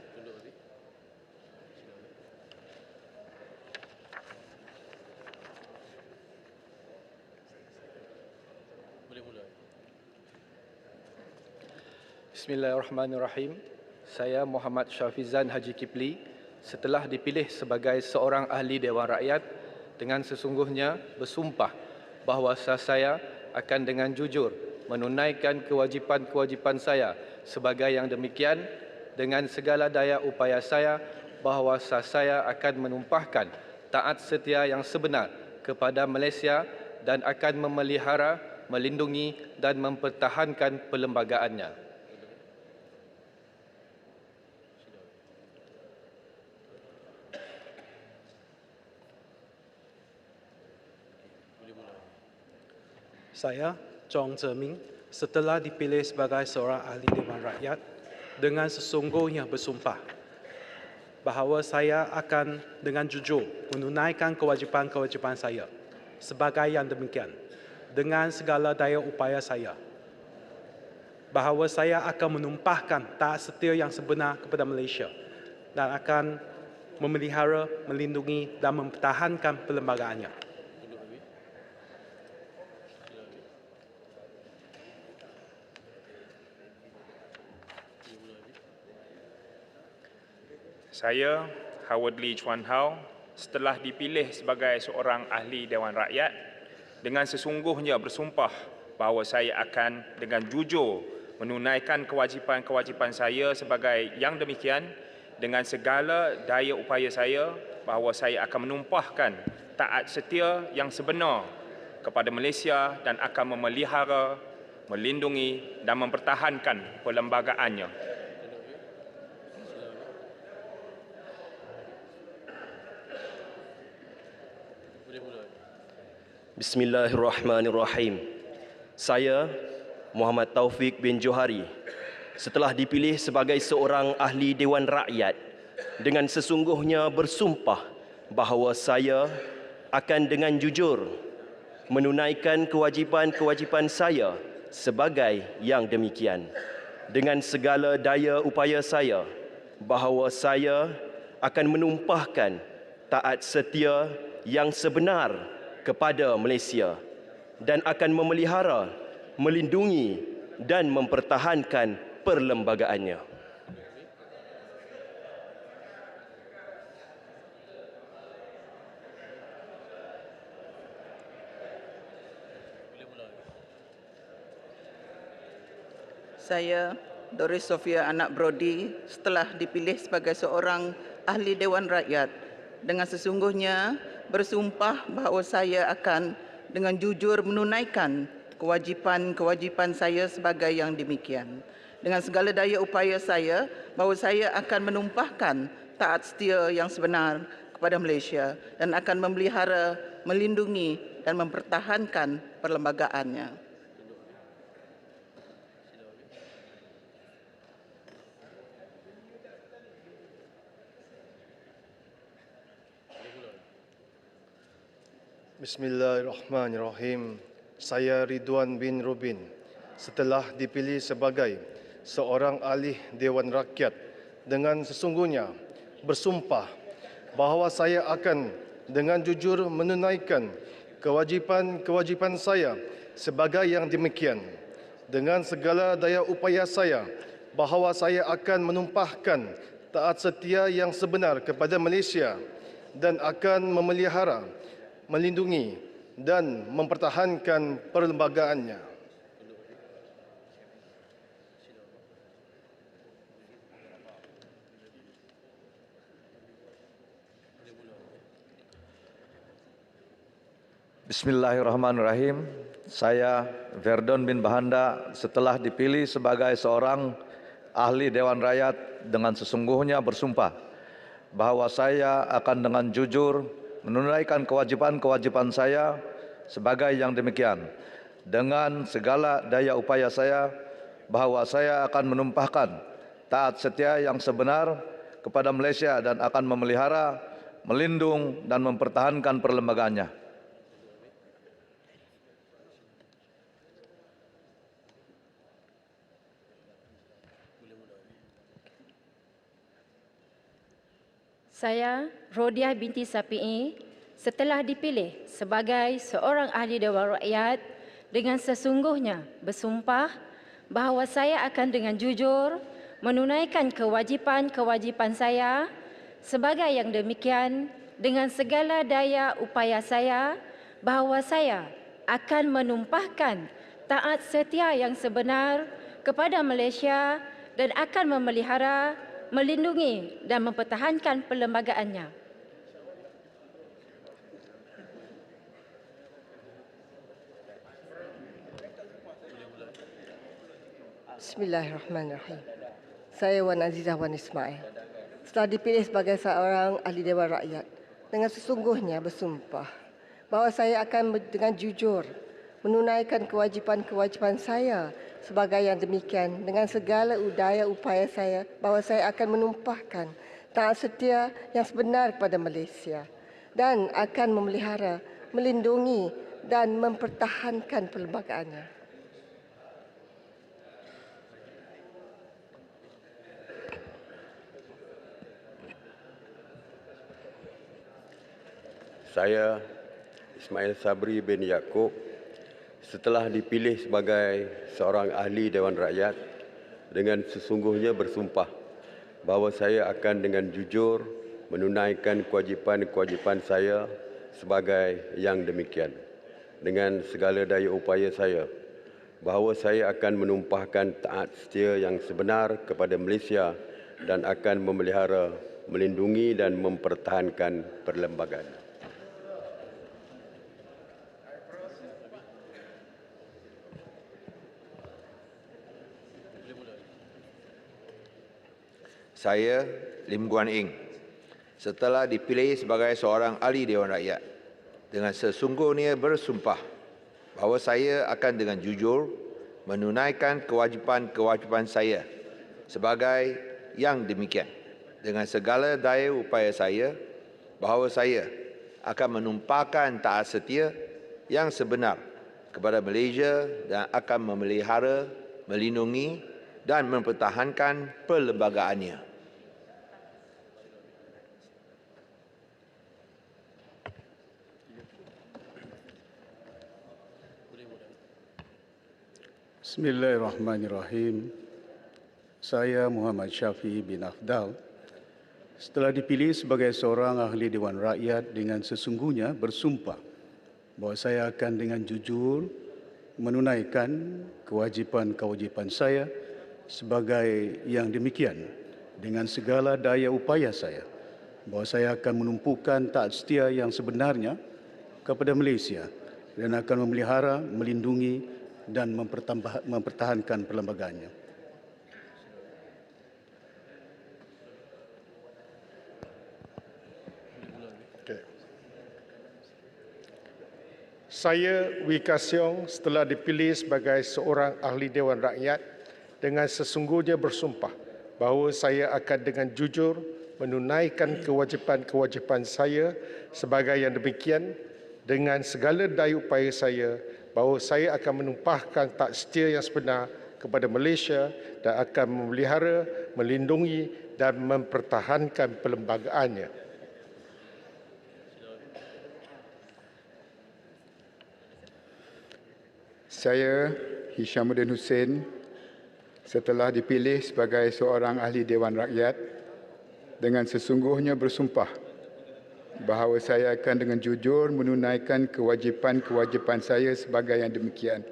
S21: Bismillahirrahmanirrahim. Saya Muhammad Syafizan Haji Kipli setelah dipilih sebagai seorang ahli Dewan Rakyat dengan sesungguhnya bersumpah bahawa saya akan dengan jujur menunaikan kewajipan-kewajipan saya sebagai yang demikian dengan segala daya upaya saya bahawa saya akan menumpahkan taat setia yang sebenar kepada Malaysia dan akan memelihara, melindungi dan mempertahankan perlembagaannya.
S24: Saya, Chong Zeming, setelah dipilih sebagai seorang ahli Dewan Rakyat dengan sesungguhnya bersumpah bahawa saya akan dengan jujur menunaikan kewajipan-kewajipan saya sebagai yang demikian dengan segala daya upaya saya bahawa saya akan menumpahkan taat setia yang sebenar kepada Malaysia dan akan memelihara, melindungi dan mempertahankan perlembagaannya.
S25: Saya, Howard Lee Chuan Hao, setelah dipilih sebagai seorang ahli Dewan Rakyat, dengan sesungguhnya bersumpah bahawa saya akan dengan jujur menunaikan kewajipan-kewajipan saya sebagai yang demikian dengan segala daya upaya saya bahawa saya akan menumpahkan taat setia yang sebenar kepada Malaysia dan akan memelihara, melindungi dan mempertahankan perlembagaannya.
S26: Bismillahirrahmanirrahim. Saya, Muhammad Taufik bin Johari, setelah dipilih sebagai seorang ahli Dewan Rakyat, dengan sesungguhnya bersumpah bahawa saya akan dengan jujur menunaikan kewajipan-kewajipan saya sebagai yang demikian dengan segala daya upaya saya, bahawa saya akan menumpahkan taat setia yang sebenar kepada Malaysia dan akan memelihara, melindungi dan mempertahankan perlembagaannya.
S2: Saya, Doris Sofia Anak Brody, setelah dipilih sebagai seorang ahli Dewan Rakyat, dengan sesungguhnya bersumpah bahawa saya akan dengan jujur menunaikan kewajipan-kewajipan saya sebagai yang demikian. Dengan segala daya upaya saya, bahawa saya akan menumpahkan taat setia yang sebenar kepada Malaysia dan akan memelihara, melindungi dan mempertahankan perlembagaannya.
S3: Bismillahirrahmanirrahim. Saya Ridwan bin Rubin, setelah dipilih sebagai seorang ahli Dewan Rakyat, dengan sesungguhnya bersumpah bahawa saya akan dengan jujur menunaikan kewajipan-kewajipan saya sebagai yang demikian, dengan segala daya upaya saya, bahawa saya akan menumpahkan taat setia yang sebenar kepada Malaysia dan akan memelihara, melindungi dan mempertahankan perlembagaannya.
S4: Bismillahirrahmanirrahim. Saya Verdon bin Bahanda, setelah dipilih sebagai seorang ahli Dewan Rakyat, dengan sesungguhnya bersumpah bahawa saya akan dengan jujur menunaikan kewajipan-kewajipan saya sebagai yang demikian, dengan segala daya upaya saya, bahawa saya akan menumpahkan taat setia yang sebenar kepada Malaysia dan akan memelihara, melindung dan mempertahankan perlembagaannya.
S5: Saya, Rodiah binti Sapi'i, setelah dipilih sebagai seorang ahli Dewan Rakyat, dengan sesungguhnya bersumpah bahawa saya akan dengan jujur menunaikan kewajipan-kewajipan saya sebagai yang demikian, dengan segala daya upaya saya, bahawa saya akan menumpahkan taat setia yang sebenar kepada Malaysia dan akan memelihara, melindungi dan mempertahankan perlembagaannya.
S6: Bismillahirrahmanirrahim. Saya Wan Azizah Wan Ismail, setelah dipilih sebagai seorang ahli Dewan Rakyat, dengan sesungguhnya bersumpah bahawa saya akan dengan jujur menunaikan kewajipan-kewajipan saya sebagai yang demikian, dengan segala daya upaya saya, bahawa saya akan menumpahkan taat setia yang sebenar kepada Malaysia dan akan memelihara, melindungi dan mempertahankan perlembagaannya.
S7: Saya Ismail Sabri bin Yaakob, setelah dipilih sebagai seorang ahli Dewan Rakyat, dengan sesungguhnya bersumpah bahawa saya akan dengan jujur menunaikan kewajipan-kewajipan saya sebagai yang demikian, dengan segala daya upaya saya, bahawa saya akan menumpahkan taat setia yang sebenar kepada Malaysia dan akan memelihara, melindungi dan mempertahankan perlembagaan.
S16: Saya, Lim Guan Eng, setelah dipilih sebagai seorang ahli Dewan Rakyat, dengan sesungguhnya bersumpah bahawa saya akan dengan jujur menunaikan kewajipan-kewajipan saya sebagai yang demikian, dengan segala daya upaya saya, bahawa saya akan menumpahkan taat setia yang sebenar kepada Malaysia dan akan memelihara, melindungi dan mempertahankan perlembagaannya.
S23: Bismillahirrahmanirrahim. Saya Muhammad Syafiee bin Afdal, setelah dipilih sebagai seorang ahli Dewan Rakyat dengan sesungguhnya bersumpah bahawa saya akan dengan jujur menunaikan kewajipan-kewajipan saya sebagai yang demikian dengan segala daya upaya saya, bahawa saya akan menumpukan taat setia yang sebenarnya kepada Malaysia dan akan memelihara, melindungi dan mempertahankan perlembagaannya.
S3: Saya Wika Siong setelah dipilih sebagai seorang ahli Dewan Rakyat dengan sesungguhnya bersumpah bahawa saya akan dengan jujur menunaikan kewajipan-kewajipan saya sebagai yang demikian dengan segala daya upaya saya, bahawa saya akan menumpahkan taat setia yang sebenar kepada Malaysia dan akan memelihara, melindungi dan mempertahankan perlembagaannya.
S8: Saya Hishamuddin Hussein setelah dipilih sebagai seorang ahli Dewan Rakyat dengan sesungguhnya bersumpah bahawa saya akan dengan jujur menunaikan kewajipan-kewajipan saya sebagai yang demikian.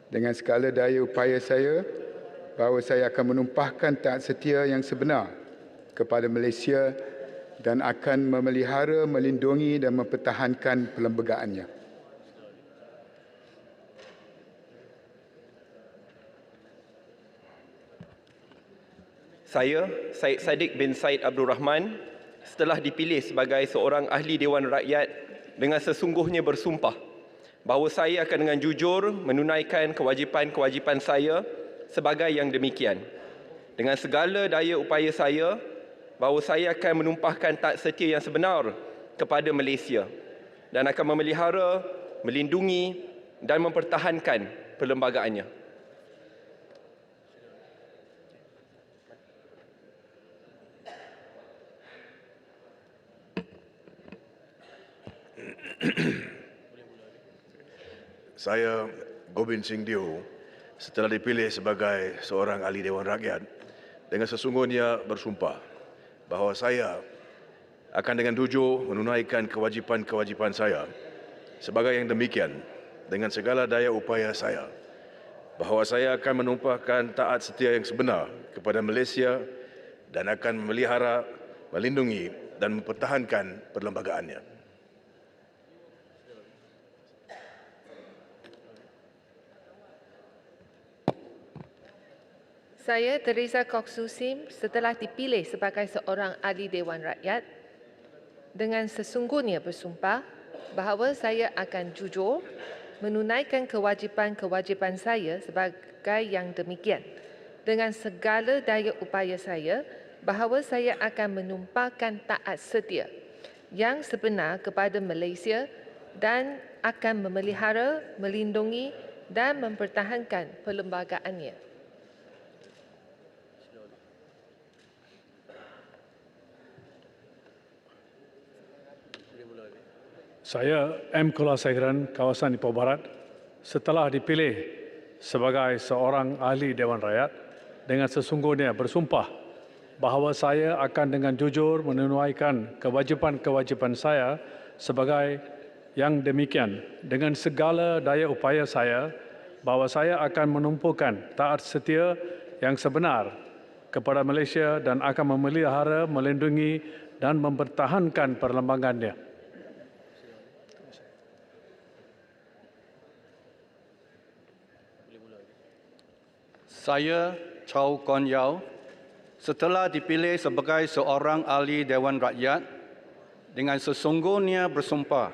S8: Dengan segala daya upaya saya, bahawa saya akan menumpahkan taat setia yang sebenar kepada Malaysia dan akan memelihara, melindungi dan mempertahankan perlembagaannya.
S26: Saya, Syed Saddiq bin Syed Abdul Rahman, setelah dipilih sebagai seorang ahli Dewan Rakyat dengan sesungguhnya bersumpah bahawa saya akan dengan jujur menunaikan kewajipan-kewajipan saya sebagai yang demikian. Dengan segala daya upaya saya, bahawa saya akan menumpahkan taat setia yang sebenar kepada Malaysia dan akan memelihara, melindungi dan mempertahankan perlembagaannya.
S9: Saya Gobind Singh Dio setelah dipilih sebagai seorang ahli Dewan Rakyat dengan sesungguhnya bersumpah bahawa saya akan dengan jujur menunaikan kewajipan-kewajipan saya sebagai yang demikian dengan segala daya upaya saya, bahawa saya akan menumpahkan taat setia yang sebenar kepada Malaysia dan akan memelihara, melindungi dan mempertahankan perlembagaannya.
S10: Saya Teresa Koksusim setelah dipilih sebagai seorang ahli Dewan Rakyat dengan sesungguhnya bersumpah bahawa saya akan jujur menunaikan kewajipan-kewajipan saya sebagai yang demikian dengan segala daya upaya saya, bahawa saya akan menumpahkan taat setia yang sebenar kepada Malaysia dan akan memelihara, melindungi dan mempertahankan perlembagaannya.
S23: Saya M. Kulasairan, kawasan Ipoh Barat, setelah dipilih sebagai seorang ahli Dewan Rakyat dengan sesungguhnya bersumpah bahawa saya akan dengan jujur menunaikan kewajipan-kewajipan saya sebagai yang demikian dengan segala daya upaya saya, bahawa saya akan menumpukan taat setia yang sebenar kepada Malaysia dan akan memelihara, melindungi dan mempertahankan perlembagannya.
S11: Saya Chow Kon Yau setelah dipilih sebagai seorang ahli Dewan Rakyat dengan sesungguhnya bersumpah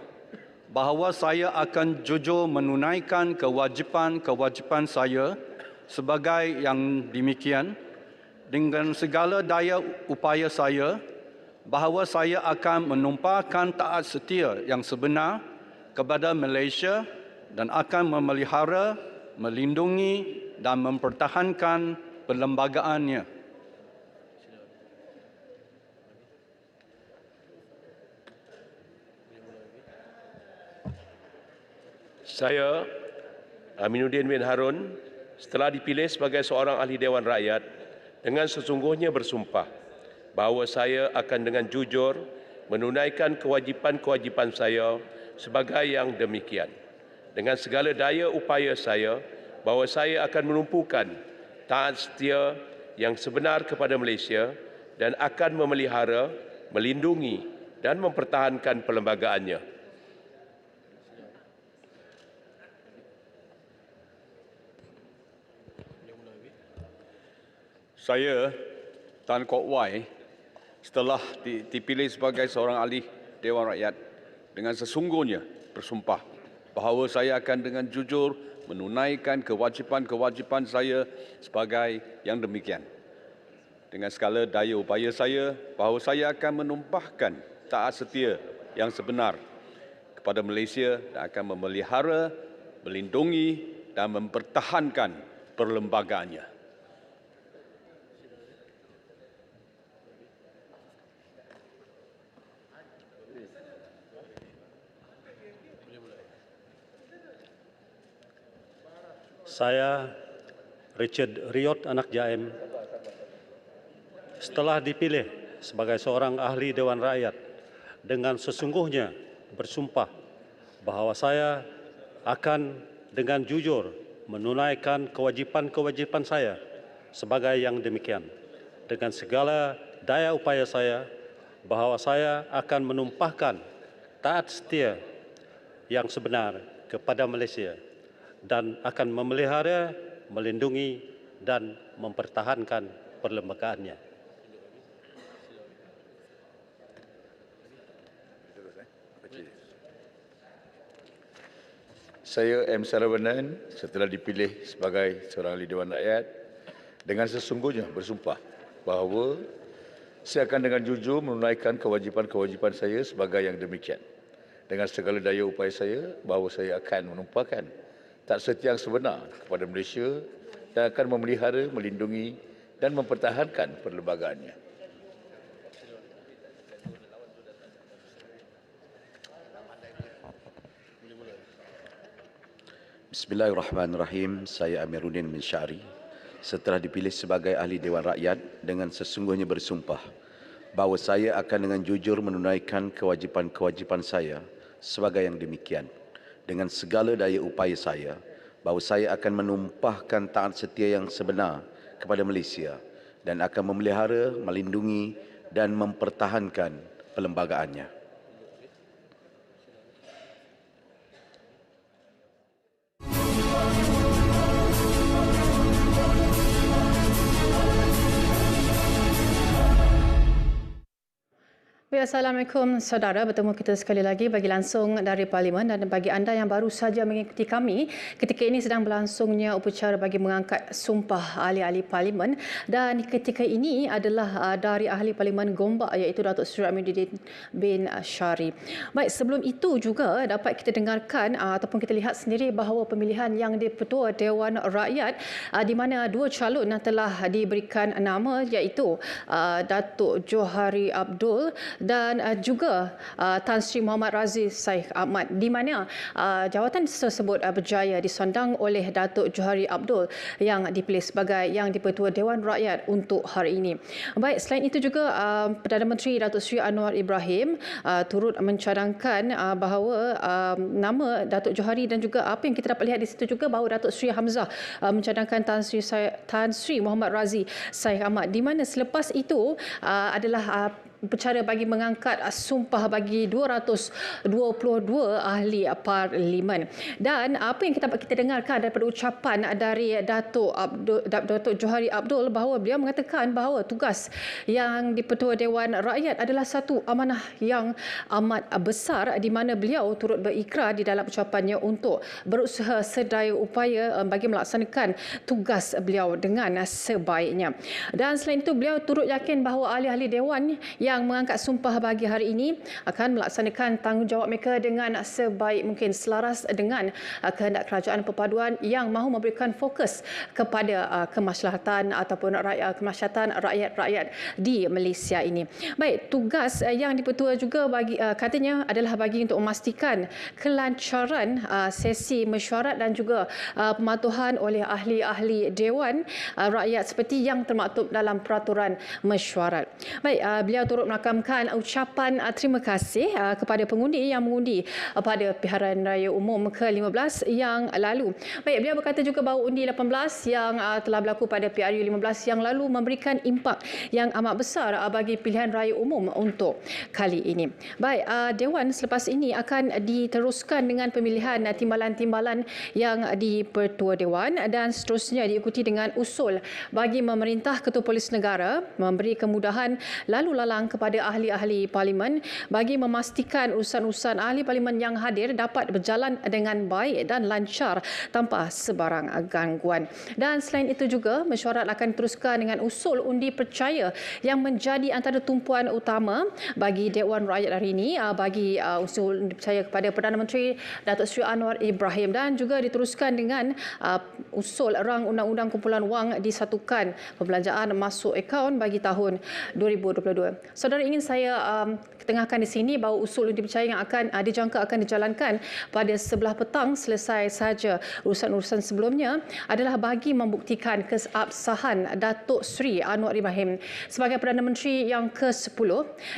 S11: bahawa saya akan jujur menunaikan kewajipan-kewajipan saya sebagai yang demikian dengan segala daya upaya saya, bahawa saya akan menumpahkan taat setia yang sebenar kepada Malaysia dan akan memelihara, melindungi dan mempertahankan perlembagaannya.
S12: Saya, Aminuddin bin Harun, setelah dipilih sebagai seorang ahli Dewan Rakyat, dengan sesungguhnya bersumpah bahawa saya akan dengan jujur menunaikan kewajipan-kewajipan saya sebagai yang demikian. Dengan segala daya upaya saya, bahawa saya akan menumpukan taat setia yang sebenar kepada Malaysia dan akan memelihara, melindungi dan mempertahankan perlembagaannya.
S13: Saya, Tan Kok Wai, setelah dipilih sebagai seorang ahli Dewan Rakyat, dengan sesungguhnya bersumpah bahawa saya akan dengan jujur menunaikan kewajipan-kewajipan saya sebagai yang demikian. Dengan segala daya upaya saya, bahawa saya akan menumpahkan taat setia yang sebenar kepada Malaysia dan akan memelihara, melindungi dan mempertahankan perlembagaannya.
S14: Saya, Richard Riot Anak Jaim, setelah dipilih sebagai seorang ahli Dewan Rakyat, dengan sesungguhnya bersumpah bahawa saya akan dengan jujur menunaikan kewajipan-kewajipan saya sebagai yang demikian. Dengan segala daya upaya saya, bahawa saya akan menumpahkan taat setia yang sebenar kepada Malaysia dan akan memelihara, melindungi dan mempertahankan perlembagaannya.
S15: Saya M. Saravanan, setelah dipilih sebagai seorang ahli Dewan Rakyat, dengan sesungguhnya bersumpah bahawa saya akan dengan jujur menunaikan kewajipan-kewajipan saya sebagai yang demikian. Dengan segala daya upaya saya, bahawa saya akan menumpahkan taat setia yang sebenar kepada Malaysia dan akan memelihara, melindungi dan mempertahankan perlembagaannya.
S17: Bismillahirrahmanirrahim. Saya Amiruddin bin Syari. Setelah dipilih sebagai ahli Dewan Rakyat, dengan sesungguhnya bersumpah bahawa saya akan dengan jujur menunaikan kewajipan-kewajipan saya sebagai yang demikian. Dengan segala daya upaya saya, bahawa saya akan menumpahkan taat setia yang sebenar kepada Malaysia dan akan memelihara, melindungi dan mempertahankan perlembagaannya.
S18: Baik, Assalamualaikum saudara, bertemu kita sekali lagi bagi langsung dari Parlimen, dan bagi anda yang baru saja mengikuti kami, ketika ini sedang berlangsungnya upacara bagi mengangkat sumpah ahli-ahli Parlimen, dan ketika ini adalah dari ahli Parlimen Gombak, iaitu Datuk Seri Aminuddin bin Syari. Baik, sebelum itu juga dapat kita dengarkan ataupun kita lihat sendiri bahawa pemilihan yang di-Ketua Dewan Rakyat di mana dua calon telah diberikan nama, iaitu Datuk Johari Abdul dan juga Tan Sri Muhammad Razi Shaikh Ahmad, di mana jawatan tersebut berjaya disandang oleh Datuk Johari Abdul yang dipilih sebagai yang di-Ketua Dewan Rakyat untuk hari ini. Baik, selain itu juga Perdana Menteri Datuk Seri Anwar Ibrahim turut mencadangkan bahawa nama Datuk Johari, dan juga apa yang kita dapat lihat di situ juga bahawa Datuk Seri Hamzah mencadangkan Tan Sri Muhammad Razi Shaikh Ahmad, di mana selepas itu adalah upacara bagi mengangkat sumpah bagi 222 ahli Parlimen. Dan apa yang kita dengarkan daripada ucapan dari Datuk Johari Abdul, bahawa beliau mengatakan bahawa tugas yang di-Ketua Dewan Rakyat adalah satu amanah yang amat besar, di mana beliau turut berikrar di dalam ucapannya untuk berusaha sedaya upaya bagi melaksanakan tugas beliau dengan sebaiknya. Dan selain itu beliau turut yakin bahawa ahli-ahli dewan yang mengangkat sumpah bagi hari ini akan melaksanakan tanggungjawab mereka dengan sebaik mungkin, selaras dengan kehendak kerajaan perpaduan yang mahu memberikan fokus kepada kemaslahatan ataupun kemaslahatan rakyat-rakyat di Malaysia ini. Baik, tugas yang dipertua juga bagi katanya adalah bagi untuk memastikan kelancaran sesi mesyuarat dan juga pematuhan oleh ahli-ahli Dewan Rakyat seperti yang termaktub dalam peraturan mesyuarat. Baik, beliau turut merakamkan ucapan terima kasih kepada pengundi yang mengundi pada Pilihan Raya Umum ke-15 yang lalu. Baik, beliau berkata juga bahawa undi 18 yang telah berlaku pada PRU 15 yang lalu memberikan impak yang amat besar bagi pilihan raya umum untuk kali ini. Baik, Dewan selepas ini akan diteruskan dengan pemilihan timbalan-timbalan yang di-Pertua Dewan dan seterusnya diikuti dengan usul bagi memerintah Ketua Polis Negara memberi kemudahan lalu lalang kepada ahli-ahli parlimen bagi memastikan urusan-urusan ahli parlimen yang hadir dapat berjalan dengan baik dan lancar tanpa sebarang gangguan. Dan selain itu juga, mesyuarat akan diteruskan dengan usul undi percaya yang menjadi antara tumpuan utama bagi Dewan Rakyat hari ini, bagi usul undi percaya kepada Perdana Menteri Datuk Seri Anwar Ibrahim, dan juga diteruskan dengan usul rang undang-undang kumpulan wang disatukan pembelanjaan masuk akaun bagi tahun 2022. Saudara, ingin saya ketengahkan di sini bahawa usul undi percaya yang akan dijangka akan dijalankan pada sebelah petang selesai saja urusan-urusan sebelumnya adalah bagi membuktikan keabsahan Datuk Seri Anwar Ibrahim sebagai Perdana Menteri yang ke-10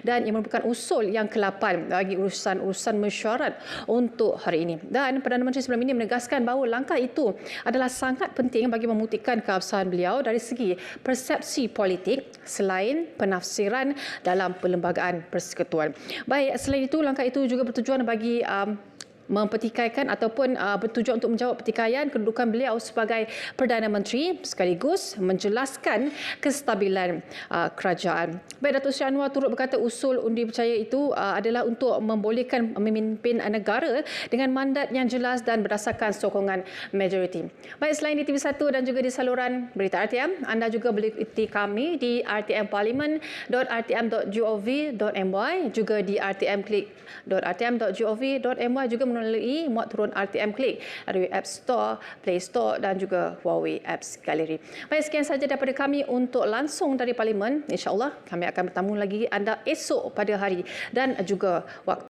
S18: dan ia merupakan usul yang ke-8 bagi urusan-urusan mesyuarat untuk hari ini. Dan Perdana Menteri sebelum ini menegaskan bahawa langkah itu adalah sangat penting bagi membuktikan keabsahan beliau dari segi persepsi politik selain penafsiran dalam perlembagaan persekutuan. Baik, selain itu langkah itu juga bertujuan bagi mempertikaikan ataupun bertujuan untuk menjawab pertikaian kedudukan beliau sebagai Perdana Menteri sekaligus menjelaskan kestabilan kerajaan. Baik, Datuk Seri Anwar turut berkata usul undi percaya itu adalah untuk membolehkan memimpin negara dengan mandat yang jelas dan berdasarkan sokongan majoriti. Baik, selain di TV1 dan juga di saluran berita RTM, anda juga boleh ikuti kami di rtmparlimen.rtm.gov.my, juga di rtmclick.rtm.gov.my, juga melalui muat turun RTM Click dari App Store, Play Store dan juga Huawei Apps Gallery. Baik, sekian sahaja daripada kami untuk langsung dari Parlimen. InsyaAllah kami akan bertemu lagi anda esok pada hari dan juga waktu